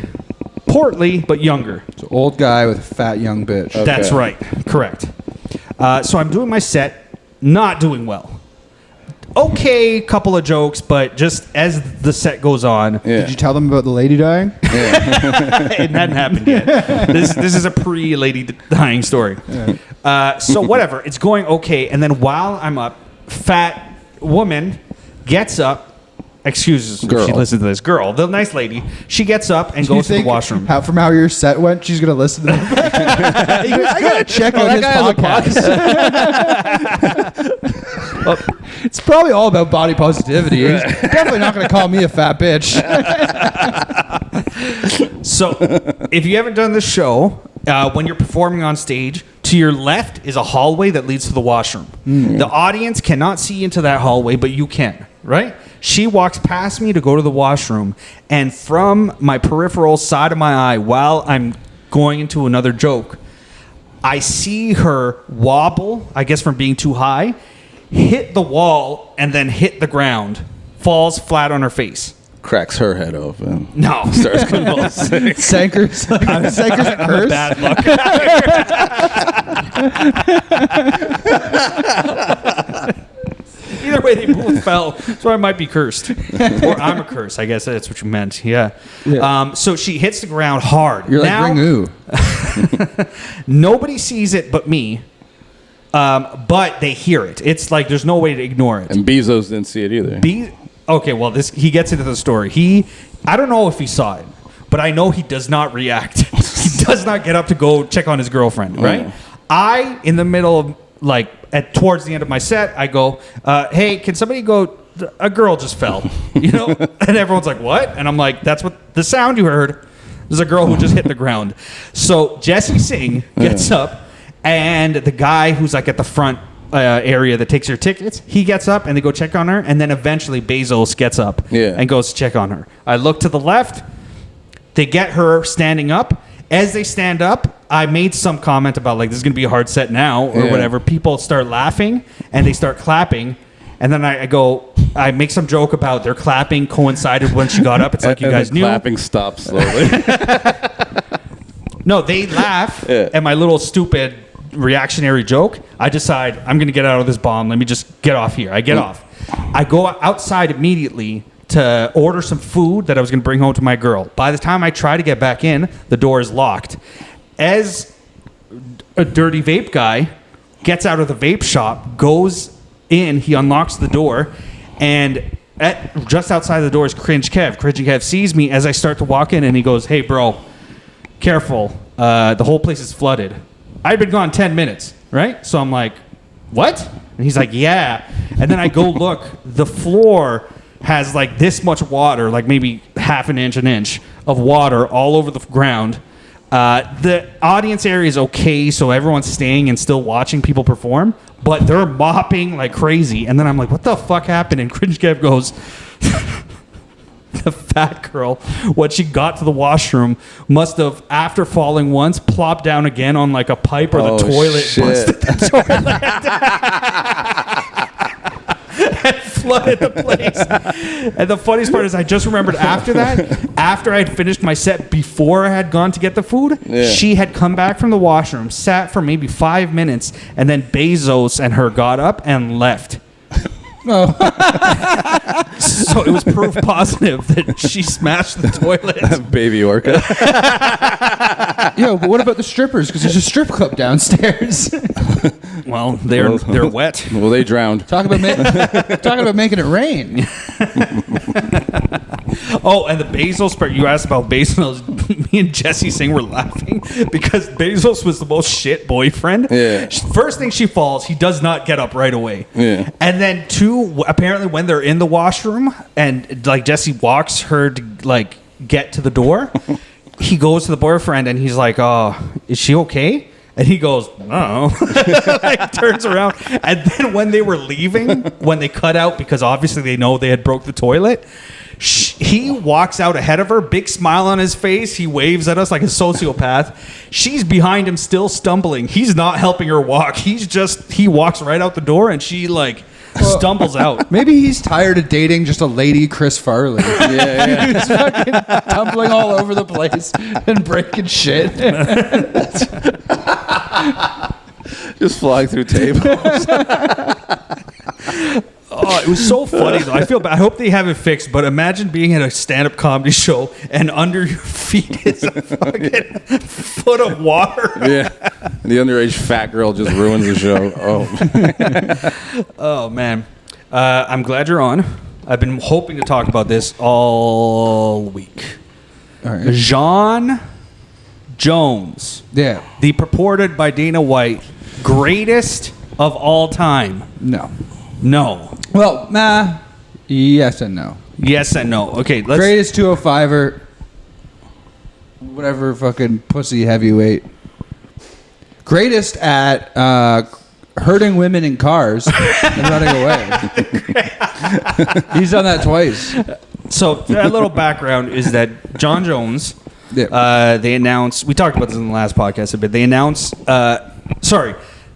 S3: but younger.
S5: It's an old guy with a fat young bitch.
S3: That's right. Correct. So I'm doing my set, not doing well. Okay, couple of jokes, but just as the set goes on,
S4: Yeah.
S5: Did you tell them about the lady dying?
S3: it hadn't happened yet. This is a pre-lady dying story. So whatever, it's going okay. And then while I'm up, fat woman gets up. Excuses if
S4: Girl.
S3: she listens to this. Girl, the nice lady, she gets up and
S5: Do you
S3: goes to the
S5: think
S3: washroom.
S5: From how your set went, she's gonna listen to them? I gotta check out his podcast. It's probably all about body positivity. He's definitely not gonna call me a fat bitch.
S3: So, if you haven't done this show, when you're performing on stage, to your left is a hallway that leads to the washroom. The audience cannot see into that hallway, but you can, right? She walks past me to go to the washroom, and from my peripheral side of my eye, while I'm going into another joke, I see her wobble, I guess from being too high, hit the wall, and then hit the ground, falls flat on her face.
S4: Cracks her head open.
S3: No.
S4: Starts convulsing.
S5: Sanker's Sanker's a curse.
S3: Bad luck. Either way, they both fell, so I might be cursed. Or I'm a curse. I guess that's what you meant. Yeah. So she hits the ground hard.
S5: You're like
S3: Now,
S5: Ringu.
S3: nobody sees it but me, but they hear it. It's like there's no way to ignore it.
S4: And Bezos didn't see it either.
S3: Okay, well, he gets into the story. I don't know if he saw it, but I know he does not react. He does not get up to go check on his girlfriend, right? I, in the middle of, towards the end of my set, I go, hey, can somebody go, a girl just fell, you know? And everyone's like, what? And I'm like, that's what the sound you heard. There's a girl who just hit the ground. So Jesse Singh gets up, and the guy who's like at the front area that takes your tickets. He gets up and they go check on her, and then eventually Bezos gets up and goes to check on her. I look to the left. They get her standing up. As they stand up, I made some comment about like this is gonna be a hard set now or whatever. People start laughing and they start clapping. And then I make some joke about their clapping coincided when she got up. It's like you guys knew.
S4: Clapping stops slowly.
S3: No, they laugh at my little stupid reactionary joke. I decide I'm going to get out of this bomb. Let me just get off here. I get off. I go outside immediately to order some food that I was going to bring home to my girl. By the time I try to get back in, the door is locked. As a dirty vape guy gets out of the vape shop, goes in, he unlocks the door, and just outside the door is Cringe Kev. Cringe Kev sees me as I start to walk in, and he goes, "Hey, bro, careful. The whole place is flooded." I'd been gone 10 minutes, right? So I'm like, "What?" And he's like, "Yeah." And then I go look. The floor has like this much water, like maybe half an inch of water all over the ground. The audience area is okay, so everyone's staying and still watching people perform, but they're mopping like crazy. And then I'm like, what the fuck happened? And Cringe Kev goes, the fat girl, when she got to the washroom, must have, after falling once, plopped down again on like a pipe or the toilet. Busted the toilet. And flooded the place. And the funniest part is I just remembered after that, after I had finished my set before I had gone to get the food, she had come back from the washroom, sat for maybe 5 minutes, and then Bezos and her got up and left. So it was proof positive that she smashed the toilet.
S4: Baby orca.
S5: Yo, but what about the strippers? Because there's a strip club downstairs.
S3: Well, they're wet.
S4: Well, they drowned.
S5: Talking about making it rain.
S3: Oh, and the Bezos part, you asked about Bezos. Me and Jesse Singh were laughing because Bezos was the most shit boyfriend.
S4: Yeah.
S3: First thing she falls, he does not get up right away.
S4: Yeah.
S3: And then two, apparently when they're in the washroom and like Jesse walks her to like get to the door, he goes to the boyfriend and he's like, "Oh, is she okay?" And he goes, "No." Like turns around. And then when they were leaving, when they cut out, because obviously they know they had broke the toilet, he walks out ahead of her, big smile on his face. He waves at us like a sociopath. She's behind him still stumbling. He's not helping her walk. He walks right out the door and she like stumbles out.
S5: Maybe he's tired of dating just a lady Chris Farley.
S4: Yeah.
S5: He's fucking tumbling all over the place and breaking shit.
S4: Just flying through tables.
S3: Oh, it was so funny though. I feel bad. I hope they have it fixed, but imagine being at a stand-up comedy show and under your feet is a fucking foot of water.
S4: Yeah. The underage fat girl just ruins the show. Oh.
S3: Oh, man. I'm glad you're on. I've been hoping to talk about this all week.
S5: All right.
S3: Jon Jones.
S5: Yeah.
S3: The purported by Dana White greatest of all time.
S5: No.
S3: No.
S5: Well, yes and no.
S3: Yes and no. Okay, let's...
S5: Greatest 205er, whatever fucking pussy heavyweight. Greatest at hurting women in cars and running away. He's done that twice.
S3: So a little background is that Jon Jones,
S5: Yeah.
S3: they announced, we talked about this in the last podcast a bit, they announced,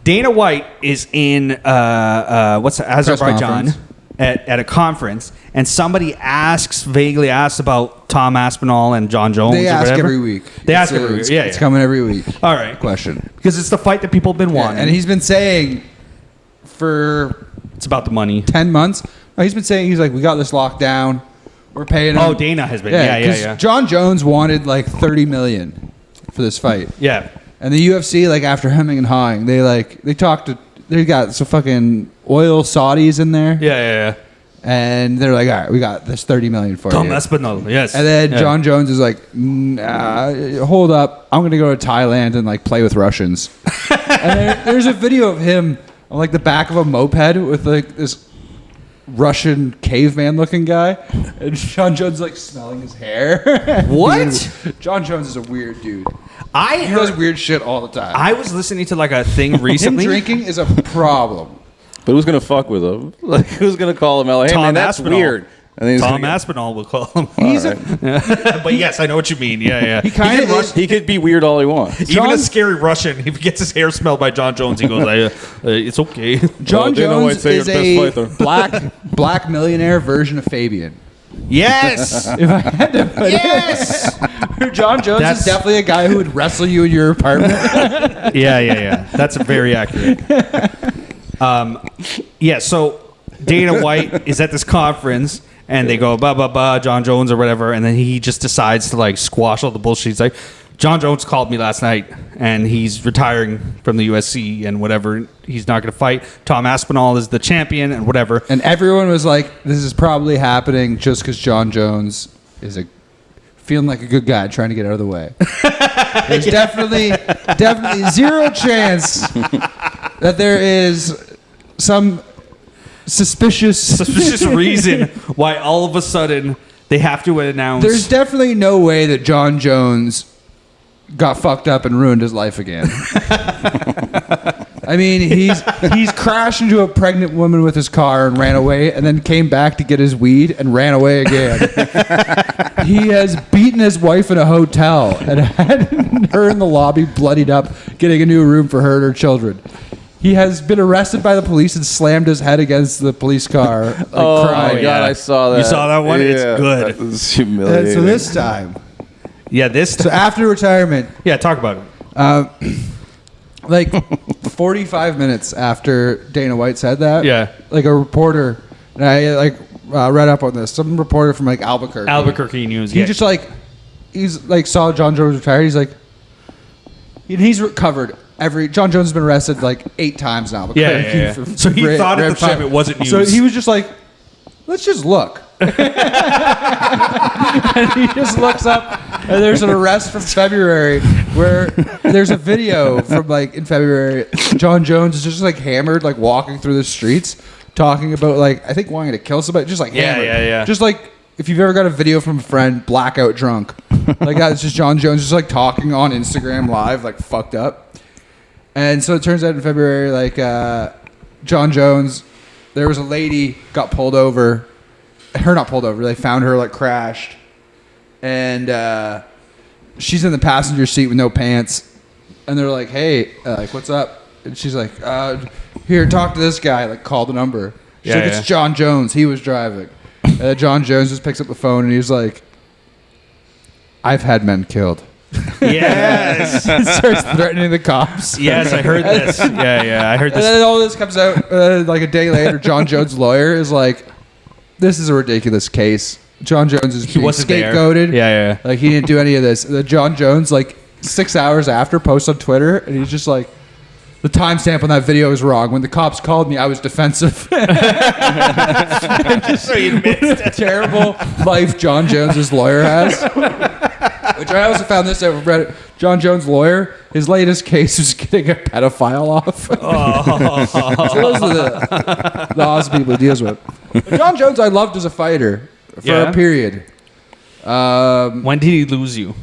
S3: Dana White is in Azerbaijan at a conference, and somebody vaguely asks about Tom Aspinall and Jon Jones.
S5: They
S3: or
S5: ask
S3: whatever.
S5: every week.
S3: They ask every week. Yeah,
S5: it's coming every week.
S3: All right.
S5: Question.
S3: Because it's the fight that people have been wanting.
S5: And he's been saying for
S3: it's about the money.
S5: 10 months. He's been saying, he's like, we got this locked down. We're paying him.
S3: Oh, Dana has been. Yeah.
S5: Jon Jones wanted like $30 million for this fight.
S3: Yeah.
S5: And the UFC, like after hemming and hawing, they got some fucking oil Saudis in there.
S3: Yeah.
S5: And they're like, all right, we got this $30 million for
S3: Tom
S5: you.
S3: Aspinall, yes.
S5: And then Jon Jones is like, hold up, I'm gonna go to Thailand and like play with Russians. And there's a video of him on like the back of a moped with like this Russian caveman looking guy, and Jon Jones is like smelling his hair.
S3: What?
S5: Jon Jones is a weird dude.
S3: He
S5: does weird shit all the time.
S3: I was listening to like a thing recently.
S5: Him drinking is a problem.
S4: But who's gonna fuck with him? Like, who's gonna call him out? Hey,
S3: Tom
S4: man, that's
S3: Aspinall.
S4: weird. And then he's
S3: Tom
S4: gonna
S3: Aspinall will call him.
S5: He's
S4: All right.
S3: But yes, I know what you mean. Yeah.
S5: He kind of is.
S4: He could be weird all he wants.
S3: Even
S5: John-
S3: a scary Russian, if he gets his hair smelled by Jon Jones, he goes, "It's okay."
S5: John
S4: Dana White
S5: Jones
S4: say
S5: is
S4: you're
S5: a
S4: the best fighter.
S5: black millionaire version of Fabian.
S3: Yes.
S5: If I had to put
S3: Yes.
S5: John Jones
S3: That's-
S5: is definitely a guy who would wrestle you in your apartment.
S3: Yeah. That's very accurate. Yeah. So Dana White is at this conference, and they go blah blah blah, Jon Jones or whatever, and then he just decides to like squash all the bullshit. He's like, Jon Jones called me last night, and he's retiring from the UFC and whatever. He's not going to fight. Tom Aspinall is the champion and whatever.
S5: And everyone was like, this is probably happening just because Jon Jones is feeling like a good guy trying to get out of the way. There's definitely zero chance that there is some suspicious
S3: reason why all of a sudden they have to announce.
S5: There's definitely no way that Jon Jones got fucked up and ruined his life again. I mean, he's crashed into a pregnant woman with his car and ran away, and then came back to get his weed and ran away again. He has beaten his wife in a hotel and had her in the lobby bloodied up, getting a new room for her and her children. He has been arrested by the police and slammed his head against the police car, like,
S4: Oh
S5: crying.
S4: my god, I saw that.
S3: You saw that one? It's good.
S4: That was
S5: And
S4: humiliating.
S5: so this time,
S3: so
S5: after retirement,
S3: talk about it.
S5: like 45 minutes after Dana White said that,
S3: Yeah.
S5: like a reporter, and I read up on this. Some reporter from like Albuquerque
S3: News.
S5: He just he's like saw Jon Jones retired. He's like, and he's recovered. Jon Jones has been arrested like 8 times in Albuquerque.
S3: Yeah.
S5: for
S3: So he thought at the time it wasn't news.
S5: So he was just like, let's just look. And he just looks up, and there's an arrest from February where there's a video from like in February. Jon Jones is just like hammered, like walking through the streets, talking about like I think wanting to kill somebody, just like hammered.
S3: Yeah.
S5: Just like if you've ever got a video from a friend, blackout drunk, like that. It's just Jon Jones just like talking on Instagram Live, like fucked up. And so it turns out in February, like Jon Jones, there was a lady got pulled over. Her not pulled over. They found her like crashed, and she's in the passenger seat with no pants. And they're like, "Hey, like what's up?" And she's like, "Here, talk to this guy." Like, call the number. She's like, "It's Jon Jones. He was driving." Jon Jones just picks up the phone and he's like, "I've had men killed."
S3: Yes.
S5: Starts threatening the cops.
S3: Yes, I heard this. Yeah, I heard
S5: And
S3: this.
S5: then all this comes out like a day later. Jon Jones' lawyer is like, "This is a ridiculous case. Jon Jones is being
S3: wasn't there.
S5: scapegoated.
S3: Yeah.
S5: Like he didn't do any of this." Jon Jones, like 6 hours after, posts on Twitter, and he's just like, "The timestamp on that video is wrong. When the cops called me, I was defensive."
S3: So he admits that.
S5: Terrible life Jon Jones' lawyer has. Which I also found this out from Reddit. Jon Jones' lawyer, his latest case was getting a pedophile off. So those are the awesome people he deals with. But Jon Jones I loved as a fighter for
S3: Yeah?
S5: a period.
S3: When did he lose you?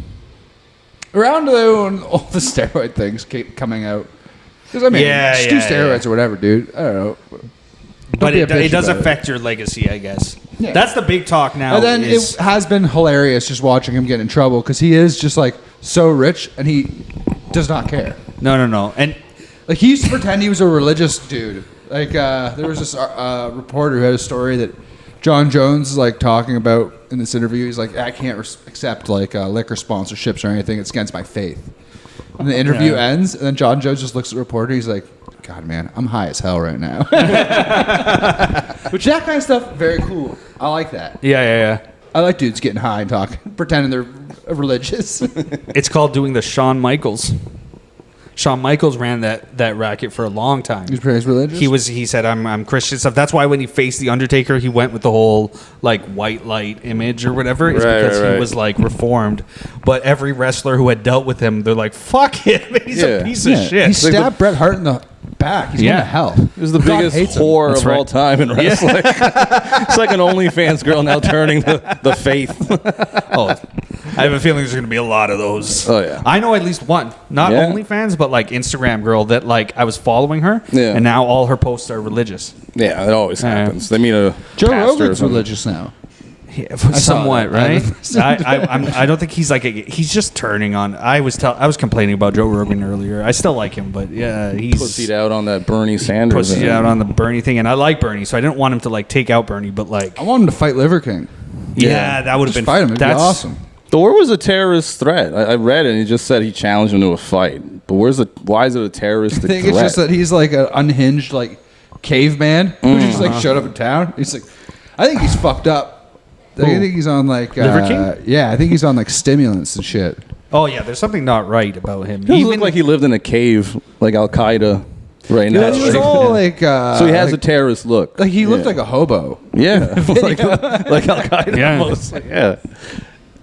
S5: Around when all the steroid things keep coming out. Because I mean,
S3: Yeah,
S5: just do
S3: yeah,
S5: steroids or whatever, dude. I don't know.
S3: But
S5: be a
S3: it
S5: bitch
S3: does
S5: about it.
S3: affect your legacy, I guess.
S5: Yeah.
S3: That's the big talk now.
S5: And then
S3: is,
S5: it has been hilarious just watching him get in trouble because he is just like so rich and he does not care.
S3: No. And
S5: Like he used to pretend he was a religious dude. Like there was this reporter who had a story that Jon Jones is like talking about in this interview. He's like, "I can't accept like liquor sponsorships or anything. It's against my faith." And the interview ends, and then Jon Jones just looks at the reporter. He's like, "God, man, I'm high as hell right now." Which that kind of stuff, very cool. I like that.
S3: yeah.
S5: I like dudes getting high and talking, pretending they're religious.
S3: It's called doing the Shawn Michaels. Shawn Michaels ran that racket for a long time.
S5: He's pretty religious.
S3: He said I'm Christian stuff. That's why when he faced the Undertaker, he went with the whole like white light image or whatever. It's because he was like reformed. But every wrestler who had dealt with him, they're like, "Fuck him, he's a piece of shit."
S5: He stabbed Bret Hart in the back. He's going to hell.
S4: He was the
S5: God
S4: biggest
S5: hates him.
S4: whore
S3: That's
S4: of all
S3: right.
S4: time in wrestling. It's like an OnlyFans girl now turning the faith.
S3: Oh, I have a feeling there's going to be a lot of those.
S4: Oh, yeah.
S3: I know at least one. Not
S4: Yeah?
S3: OnlyFans, but like Instagram girl that like I was following her.
S4: Yeah.
S3: And now all her posts are religious.
S4: Yeah, it always happens. They meet a
S5: Joe
S4: pastor or
S5: Rogan's
S4: something.
S5: religious now.
S3: Yeah,
S5: saw
S3: somewhat,
S5: that.
S3: right? I don't think he's like he's just turning on. I was complaining about Joe Rogan earlier. I still like him, but yeah, he's
S4: Pussied out on that Bernie Sanders.
S3: pussied out on the Bernie thing, and I like Bernie, so I didn't want him to like take out Bernie, but like
S5: I want him to fight Liver King.
S3: yeah, that would have
S5: Just
S3: been
S5: fight him. It'd be awesome.
S4: Thor was a terrorist threat. I read it, and he just said he challenged him to a fight. But why is it a terroristic
S5: I think
S4: threat?
S5: it's just that he's like an unhinged like caveman who just like showed up in town. He's like, I think he's fucked up. I think he's on like
S3: Liver King?
S5: Yeah, I think he's on like stimulants and shit.
S3: oh yeah, there's something not right about him.
S4: He doesn't look like he lived in a cave like Al Qaeda right now.
S5: He was all like
S4: so he has a terrorist look.
S5: like he looked like a hobo.
S4: Yeah, like Al Qaeda.
S3: Yeah.
S4: Almost. Yeah.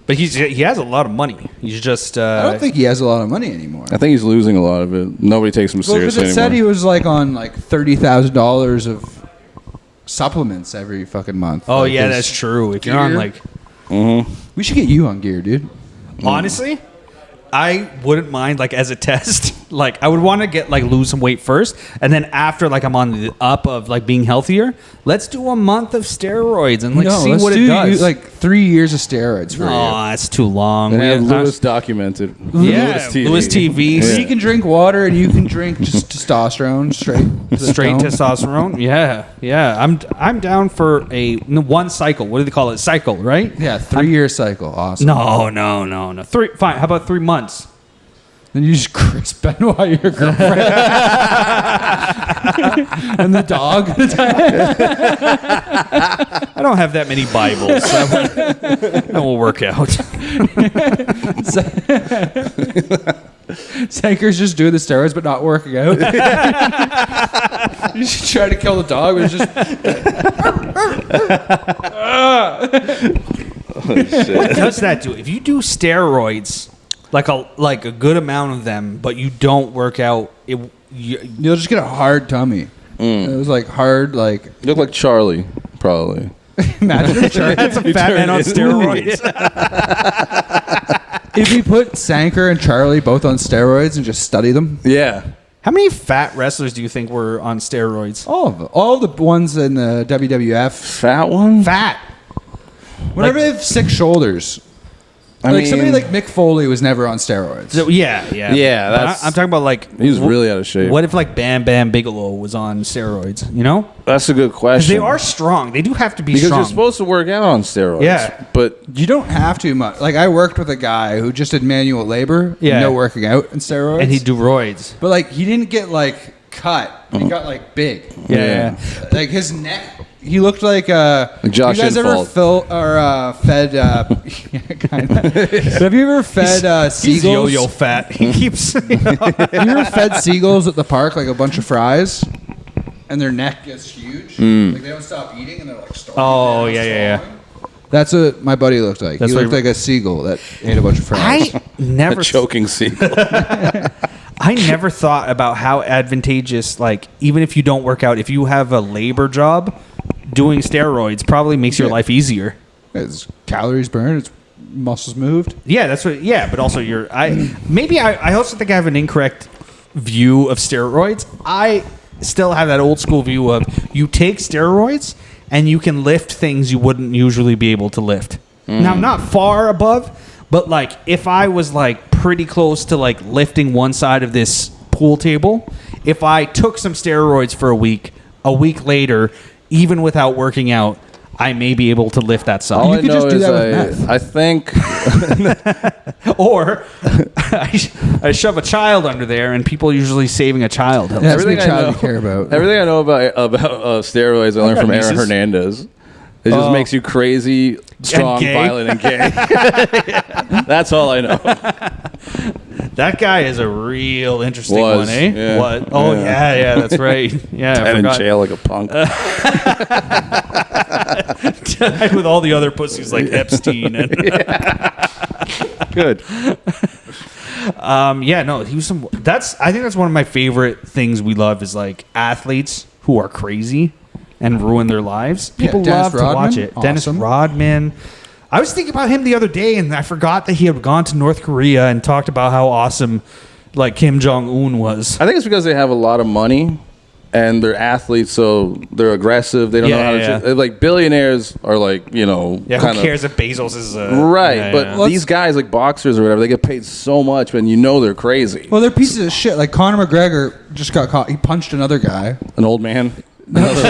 S3: but he has a lot of money. He's just
S5: I don't think he has a lot of money anymore.
S4: I think he's losing a lot of it. Nobody takes him
S5: Well, because
S4: seriously
S5: it said he
S4: anymore.
S5: was like on like $30,000 of supplements every fucking month.
S3: oh
S5: Like,
S3: yeah,
S5: his
S3: that's true. If you're on
S5: gear.
S3: like
S5: We should get you on gear, dude.
S3: honestly, I wouldn't mind like as a test. Like I would want to get like lose some weight first, and then after like I'm on the up of like being healthier, let's do a month of steroids and like see
S5: let's
S3: what it
S5: do
S3: does.
S5: like 3 years of steroids for
S3: oh,
S5: you.
S3: that's too long.
S4: They
S3: We
S4: have
S3: have-
S4: Lewis documented.
S3: yeah, Lewis TV.
S5: So you can drink water and you can drink just testosterone straight to the
S3: Straight
S5: dome.
S3: testosterone. Yeah. I'm down for one cycle. What do they call it? Cycle, right?
S5: Yeah, 3 year cycle. Awesome.
S3: No. Fine. How about 3 months?
S5: Then you just Chris Benoit your girlfriend and the dog.
S3: I don't have that many Bibles. So that will work out.
S5: Sanker's just doing the steroids but not working out. You should try to kill the dog, but it's just
S3: What does that do? If you do steroids, like a good amount of them, but you don't work out,
S5: you'll just get a hard tummy. It was like hard, like
S4: You look like Charlie, probably.
S5: imagine if Charlie-
S3: that's a fat man on steroids.
S5: if you put Sanker and Charlie both on steroids and just study them.
S4: Yeah.
S3: How many fat wrestlers do you think were on steroids?
S5: All of them. All the ones in the WWF.
S4: Fat one?
S3: Fat.
S5: Whenever they have sick shoulders. Somebody like Mick Foley was never on steroids.
S3: So, yeah.
S4: Yeah,
S3: But
S4: that's-
S3: I'm talking about like
S4: He was really out of shape.
S3: What if like Bam Bam Bigelow was on steroids? You know,
S4: That's a good
S3: because
S4: question.
S3: they are strong. They do have to be
S4: because
S3: strong.
S4: you're supposed to work out on steroids.
S3: Yeah.
S4: But
S5: You don't have to much. Like I worked with a guy who just did manual labor,
S3: Yeah.
S5: no working out and steroids.
S3: and he'd do roids.
S5: but like he didn't get like cut. He got like big.
S3: Yeah.
S5: Like his neck. He looked like
S4: Josh
S5: You guys ever fed? Yeah, kind of. Have you ever fed
S3: He's
S5: seagulls?
S3: yo-yo fat. He keeps.
S5: Have you ever fed seagulls at the park like a bunch of fries, and their neck gets huge? Like they don't stop eating, and they're like starving.
S3: Oh, yeah.
S5: That's what my buddy looked like.
S3: That's
S5: He
S3: what
S5: looked like a seagull that ate a bunch of fries.
S3: I never.
S4: a choking seagull.
S3: I never thought about how advantageous, like, even if you don't work out, if you have a labor job, doing steroids probably makes your
S5: Yeah.
S3: life easier.
S5: It's calories burned. It's muscles moved.
S3: Yeah, that's what. Yeah, but also I also think I have an incorrect view of steroids. I still have that old school view of you take steroids and you can lift things you wouldn't usually be able to lift. Now, not far above, but like if I was like pretty close to like lifting one side of this pool table, if I took some steroids for a week later, even without working out, I may be able to lift that side.
S4: All
S5: You
S4: I
S5: could
S4: know
S5: just do
S4: is
S5: that with meth.
S4: I think
S3: Or I shove a child under there, and people usually saving a child. helps.
S5: That's
S4: everything
S5: the
S4: I
S5: child
S4: know,
S5: you care about.
S4: everything I know about steroids, I learned from Aaron
S3: nieces.
S4: Hernandez. It just makes you crazy, strong,
S3: gay.
S4: violent, and gay. That's all I know.
S3: That guy is a real interesting
S4: Was,
S3: one, eh?
S4: yeah.
S3: What? Oh
S4: Yeah.
S3: yeah, that's right. Yeah, I
S4: And in
S3: forgot.
S4: jail like a punk.
S3: With all the other pussies like Epstein and
S4: Good.
S3: he was some. I think that's one of my favorite things we love is like athletes who are crazy and ruin their lives. People
S5: Dennis
S3: love to watch
S5: Rodman,
S3: it. Dennis
S5: awesome.
S3: Rodman. I was thinking about him the other day, and I forgot that he had gone to North Korea and talked about how awesome, like, Kim Jong-un was.
S4: I think it's because they have a lot of money and they're athletes, so they're aggressive. They don't know how to like billionaires are like, you know,
S3: Yeah, who cares if Bezos is
S4: right?
S3: yeah,
S4: but
S3: yeah.
S4: these guys like boxers or whatever, they get paid so much, and you know they're crazy.
S5: Well, they're pieces of shit. Like Conor McGregor just got caught. He punched another guy.
S4: An old man, another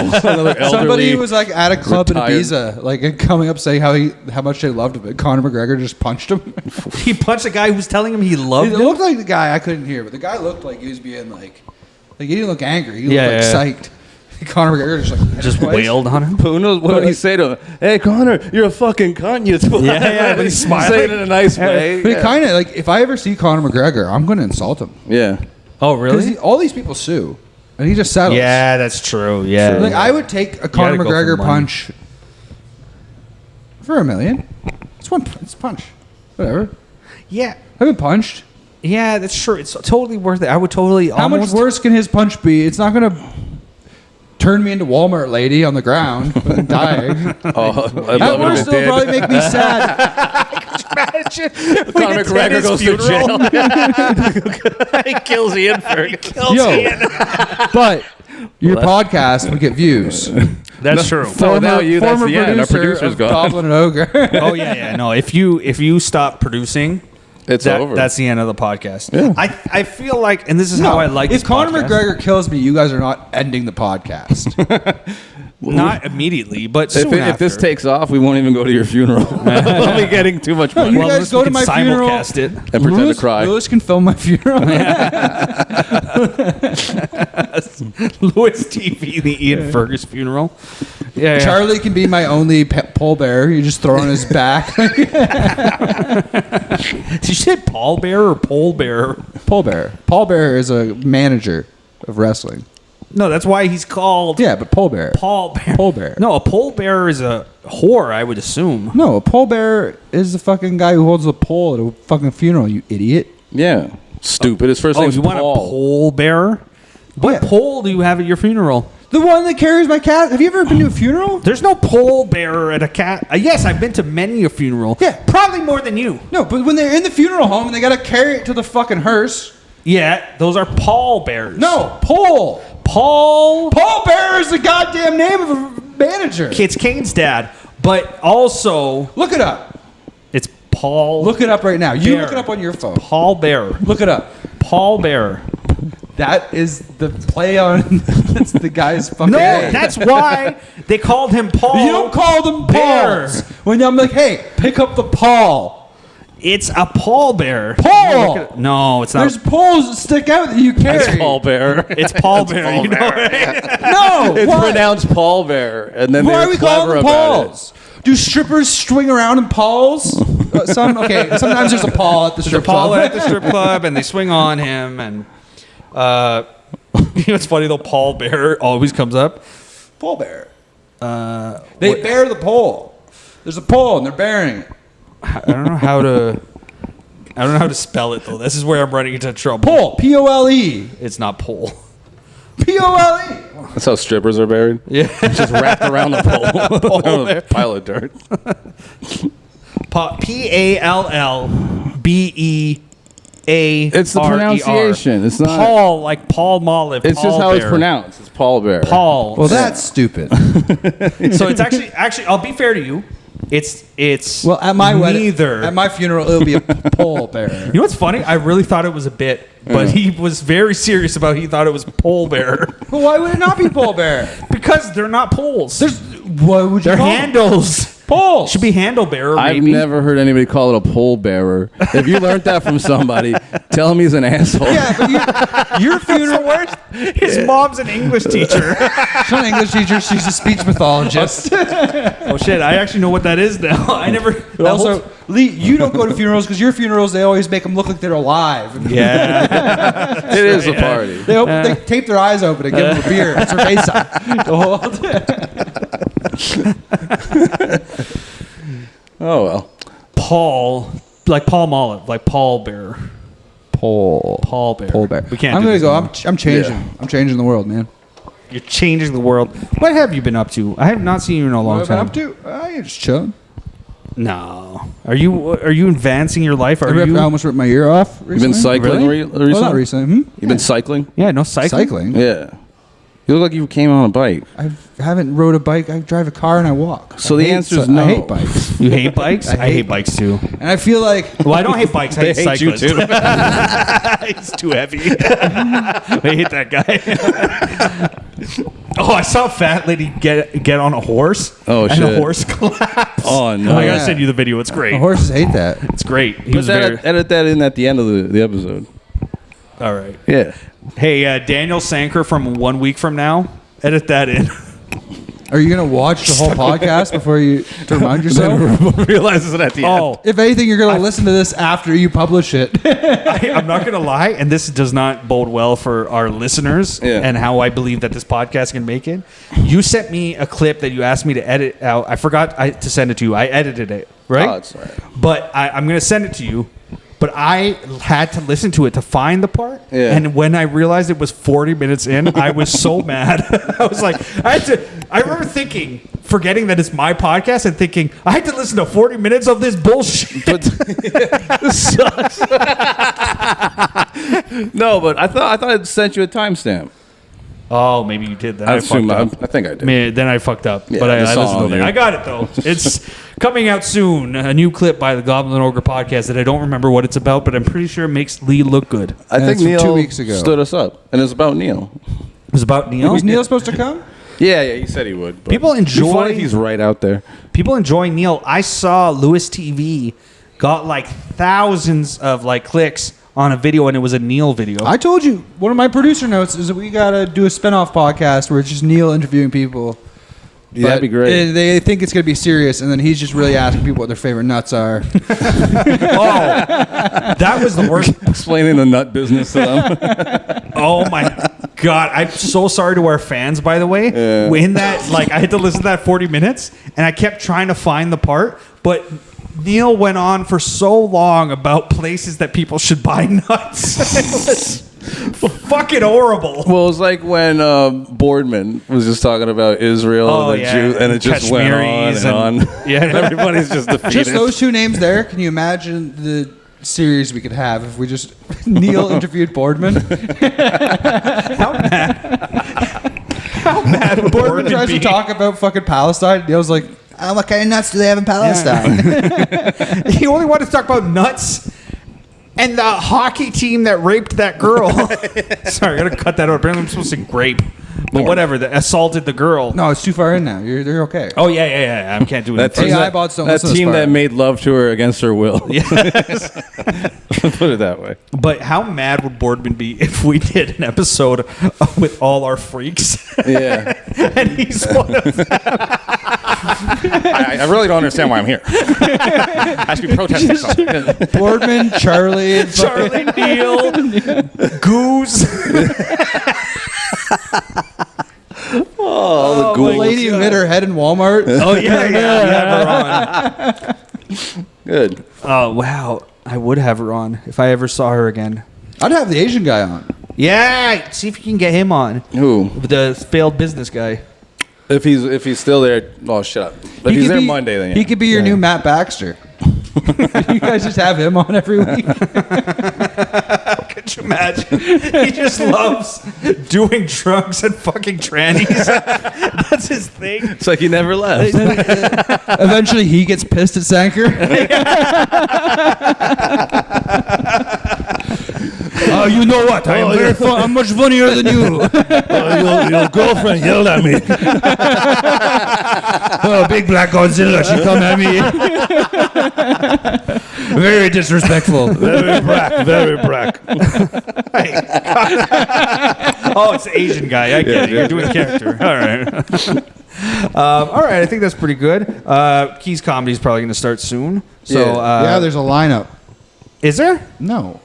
S4: elderly.
S5: Somebody was like at a club
S4: retired.
S5: in Ibiza, like and coming up saying how much they loved him. And Conor McGregor just punched him.
S3: He punched a guy who was telling him he loved
S5: It
S3: him.
S5: looked like the guy I couldn't hear, but the guy looked like he was being like he didn't look angry. He looked
S3: Yeah,
S5: like
S3: yeah.
S5: psyched. Conor McGregor just like
S3: wailed on him.
S4: Who knows what did he say to him? Hey, Connor, you're a fucking cunt. You
S3: Yeah, but he's smiling.
S4: Say it in a nice way.
S5: But it kind of like if I ever see Conor McGregor, I'm going to insult him.
S4: Yeah.
S3: Oh,
S5: Because
S3: really?
S5: all these people sue, and he just settles.
S3: Yeah, that's true. Yeah.
S5: Like I would take a Conor
S3: go for
S5: McGregor
S3: money.
S5: punch for $1 million. It's a punch. Whatever.
S3: Yeah.
S5: I've been punched.
S3: Yeah, that's true. It's totally worth it. I would totally
S5: How much worse can his punch be? It's not going to turn me into Walmart lady on the ground and dying.
S4: Oh, I
S5: At
S4: love it
S5: worst,
S4: if it
S5: it'll
S4: did.
S5: probably make me sad.
S4: Conor McGregor goes to jail.
S3: He kills Ian Fergus.
S5: Yo, but your podcast would get views.
S3: That's true.
S4: Oh, now you, that's
S5: former
S4: the end. Our
S5: producer
S4: producer's
S5: of
S4: gone.
S5: Goblin and Ogre.
S3: Oh yeah. No, if you stop producing,
S4: It's over.
S3: That's the end of the podcast.
S4: Yeah.
S3: I feel like, and this is how I like.
S5: If
S3: this
S5: Conor
S3: podcast.
S5: McGregor kills me, you guys are not ending the podcast.
S3: not immediately, but
S4: If,
S3: soon
S4: if this
S3: after.
S4: takes off, we won't even go to your funeral. We'll be getting too much money.
S5: you
S3: Well,
S5: guys
S3: Lewis, we
S5: go to
S3: can
S5: my funeral.
S3: simulcast it.
S4: And pretend to cry.
S5: Lewis can film my funeral.
S3: Lewis TV, the Ian Fergus funeral. Yeah, yeah.
S5: Charlie can be my only pole bear. You just throw on his back.
S3: Did you say Paul Bear or Pole Bear?
S5: Pole bear. Paul Bear is a manager of wrestling.
S3: No, that's why he's called
S5: Yeah, but pole bear.
S3: Paul Bear.
S5: Pole bear.
S3: No, a pole bear is a whore, I would assume.
S5: No, a pole bear is the fucking guy who holds the pole at a fucking funeral, you idiot.
S4: Yeah. Stupid. His first
S3: Oh,
S4: name's
S3: you want a
S4: Paul.
S3: pole bearer? What
S5: Yeah.
S3: pole do you have at your funeral?
S5: The one that carries my cat. Have you ever been to a funeral?
S3: There's no pole bearer at a cat. Yes, I've been to many a funeral.
S5: Yeah.
S3: Probably more than you.
S5: No, but when they're in the funeral home and they gotta carry it to the fucking hearse.
S3: Yeah, those are pall bearers.
S5: No, pole.
S3: Paul.
S5: Pole bearer is the goddamn name of a manager.
S3: It's Kane's dad, but also
S5: Look it up.
S3: it's Paul.
S5: Look it up right now. You
S3: Bear.
S5: look it up on your phone.
S3: Paul Bear.
S5: Look it up.
S3: Paul Bear.
S5: That is the play on. That's the guy's fucking
S3: No,
S5: name.
S3: that's why they called him Paul.
S5: You don't call them
S3: Bears.
S5: Pauls. When I'm like, hey, pick up the Paul.
S3: It's a Paul Bear.
S5: Paul.
S3: No, it's not.
S5: There's poles that stick out that you carry.
S4: It's Paul Bear.
S3: It's Paul Bear.
S4: Paul
S3: you know,
S4: Bear.
S3: right?
S5: No,
S4: It's
S5: why?
S4: pronounced Paul Bear. And then
S5: Why
S4: they're
S5: are we calling
S4: clever
S5: them
S4: about
S5: Pauls? Do strippers swing around in Pauls? Sometimes there's a Paul at the
S3: There's a
S5: strip
S3: Paul
S5: club.
S3: at the strip club, and they swing on him. And you know what's funny though? Paul Bear always comes up.
S5: Pole bear. They bear the pole. There's a pole and they're bearing it.
S3: I don't know how to spell it though. This is where I'm running into trouble.
S5: Pole. P-O-L-E.
S3: It's not pole.
S5: P-O-L-E.
S4: it. That's how strippers are buried.
S3: Yeah.
S4: Just wrapped around the pole.
S3: Bear.
S4: Pile of dirt.
S3: P-A-L-L-B-E-A.
S4: It's the pronunciation. It's not.
S3: Paul, like Paul Molliv.
S4: It's just how it's pronounced. It's Paul Bear.
S3: Paul.
S5: Well, that's stupid.
S3: So it's actually. I'll be fair to you. It's
S5: Well, at my
S3: neither.
S5: wedding, at my funeral, it'll be a pole bearer.
S3: You know what's funny? I really thought it was a bit, but he was very serious about. He thought it was pole bear
S5: Well, why would it not be pole bearer?
S3: because they're not poles.
S5: What would you
S3: They're
S5: call them?
S3: handles.
S5: Poles.
S3: Should be handle bearer.
S4: I've
S3: maybe.
S4: never heard anybody call it a pole bearer. If you learned that from somebody, tell him he's an asshole.
S5: Yeah, but your funeral.
S3: His mom's an English teacher.
S5: She's not an English teacher. She's a speech pathologist.
S3: Oh shit! I actually know what that is now. I never.
S5: But also, Lee, you don't go to funerals because your funerals they always make them look like they're alive.
S3: yeah.
S4: It is a party.
S5: They tape their eyes open and give them a beer, a cerveza.
S4: Oh, well.
S3: Paul, like Paul Molliv, like Paul Bear. Paul Bear.
S5: Pole bear.
S3: We can't.
S5: I'm
S3: do
S5: gonna
S3: this
S5: go.
S3: anymore.
S5: I'm changing.
S4: Yeah.
S5: I'm changing the world, man.
S3: You're changing the world. What have you been up to? I have not seen you in a long
S5: What have I
S3: time.
S5: been up to? You're just chilling.
S3: No. Are you advancing your life?
S5: I almost ripped my ear off recently.
S4: You've been cycling recently?
S5: Well, not recently.
S4: You've been cycling?
S3: Yeah, no cycling.
S5: Cycling?
S4: Yeah. You look like you came on a bike.
S5: I haven't rode a bike. I drive a car and I walk.
S4: So the answer is no.
S5: I hate bikes.
S3: You hate bikes? I hate bikes too.
S5: And I feel like...
S3: Well, I don't hate bikes. I hate
S4: hate you
S3: cyclists.
S4: too.
S3: He's too heavy. I hate that guy. Oh, I saw a fat lady get on a horse.
S4: Oh,
S3: and
S4: shit.
S3: the horse collapsed.
S4: Oh, no.
S3: I gotta
S5: Yeah.
S3: send you the video. It's great.
S5: Horses hate that.
S3: It's great. He was very...
S4: Edit that in at the end of the episode.
S3: All right.
S4: Yeah.
S3: Hey, Daniel Sanker from 1 week from now. Edit that in.
S5: Are you going to watch the whole podcast before you to remind yourself?
S4: Realizes it at the end.
S5: If anything, you're going to listen to this after you publish it.
S3: I'm not going to lie, and this does not bode well for our listeners and how I believe that this podcast can make it. You sent me a clip that you asked me to edit out. I forgot to send it to you. I edited it, right?
S4: Oh, it's all right.
S3: But I'm going to send it to you. But I had to listen to it to find the part.
S4: Yeah.
S3: And when I realized it was 40 minutes in, I was so mad. I was like, I remember forgetting that it's my podcast and thinking, I had to listen to 40 minutes of this bullshit.
S4: This sucks. No, but I thought I'd sent you a timestamp.
S3: Oh, maybe you did. Then
S4: I
S3: I fucked up.
S4: I think I did.
S3: Then I fucked up.
S4: Yeah,
S3: but I
S4: the
S3: listened
S4: song,
S3: to it.
S4: yeah.
S3: I got it, though. It's coming out soon. A new clip by the Goblin Ogre podcast that I don't remember what it's about, but I'm pretty sure it makes Lee look good.
S4: I think
S5: That's from
S4: Neil
S5: 2 weeks ago.
S4: stood us up, and it's about Neil.
S3: It was about Neil.
S5: Was Neil supposed to come?
S4: Yeah, he said he would. But
S3: People
S4: it'd be funny
S3: enjoy...
S4: if he's right out there.
S3: People enjoy Neil. I saw Lewis TV got like thousands of like clicks on a video, and it was a Neil video.
S5: I told you, one of my producer notes is that we got to do a spinoff podcast where it's just Neil interviewing people.
S4: Yeah, that'd be great.
S5: They think it's going to be serious, and then he's just really asking people what their favorite nuts are.
S3: That was the worst.
S4: Explaining the nut business to them.
S3: Oh my God. I'm so sorry to our fans, by the way.
S4: Yeah.
S3: When that, like, I had to listen to that 40 minutes, and I kept trying to find the part, but Neil went on for so long about places that people should buy nuts. It was fucking horrible.
S4: Well, it was like when Boardman was just talking about Israel and the Jew, and it just went on and on.
S3: Yeah.
S4: Everybody's just defeated.
S5: Just those two names there. Can you imagine the series we could have if we just Neil interviewed Boardman?
S3: How mad would
S5: Boardman tries
S3: be?
S5: to talk about fucking Palestine. Neil's like, what kind of nuts do they have in Palestine?
S3: He only wanted to talk about nuts and the hockey team that raped that girl. Sorry, I gotta cut that out. Apparently I'm supposed to say rape. But whatever, that assaulted the girl.
S5: No, it's too far in now. They're okay.
S3: Oh, yeah. I can't do it.
S4: That team,
S5: AI bots don't
S4: that
S5: listen this
S4: team
S5: far.
S4: that made love to her against her will. Yes. Put it that way.
S3: But how mad would Boardman be if we did an episode with all our freaks?
S4: Yeah.
S3: And he's one of them.
S4: I really don't understand why I'm here. I should be protesting something.
S5: Boardman, Charlie, and
S3: Charlie Neal, Goose.
S4: Oh, the
S5: the
S4: ghouls.
S5: lady who hit her head in Walmart.
S3: Oh, yeah. We have her on.
S4: Good.
S3: Oh, wow. I would have her on if I ever saw her again.
S5: I'd have the Asian guy on.
S3: Yeah, see if you can get him on.
S4: Who?
S3: The failed business guy.
S4: If he's still there, oh, shut up. But if he's there Monday, then yeah.
S5: He could be your new Matt Baxter. You guys just have him on every week.
S3: Could you imagine? He just loves doing drugs and fucking trannies. That's his thing.
S4: It's like he never left.
S5: Eventually, he gets pissed at Sanker. Oh, you know what? I'm very fun. I'm much funnier than you.
S1: Your girlfriend yelled at me.
S5: Oh, big black Godzilla. She come at me. Very disrespectful.
S1: Very brack.
S3: Oh, it's the Asian guy. I get it. You're doing character. All right. All right. I think that's pretty good. Keys Comedy is probably going to start soon. So
S5: Yeah, there's a lineup.
S3: Is there?
S5: No.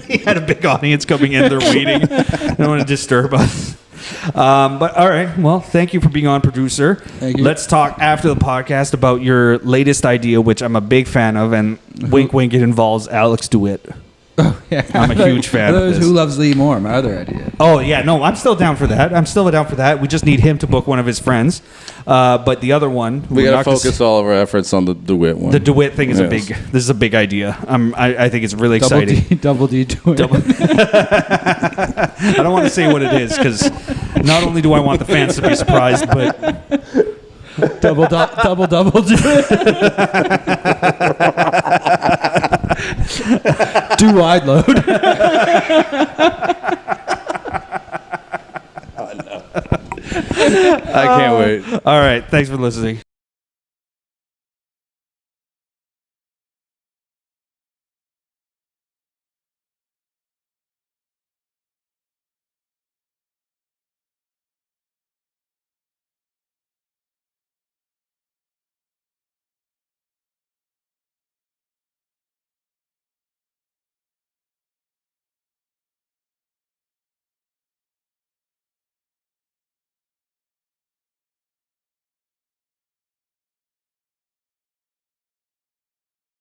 S3: He had a big audience coming in. They're waiting. They don't want to disturb us. But all right. Well, thank you for being on, producer.
S5: Thank you.
S3: Let's talk after the podcast about your latest idea, which I'm a big fan of. And wink, wink, it involves Alex DeWitt.
S5: Yeah,
S3: I'm a huge fan of
S5: Those
S3: this.
S5: Who Loves Lee Moore, my other idea.
S3: Oh yeah, no, I'm still down for that. I'm still down for that. We just need him to book one of his friends. But the other one,
S4: We got to focus all of our efforts on the DeWitt one.
S3: The DeWitt thing is
S4: Yes.
S3: This is a big idea. I think it's really exciting.
S5: Double D DeWitt.
S3: I don't want to say what it is because not only do I want the fans to be surprised, but
S5: double DeWitt. Do wide load.
S4: I can't wait.
S3: all right. Thanks for listening.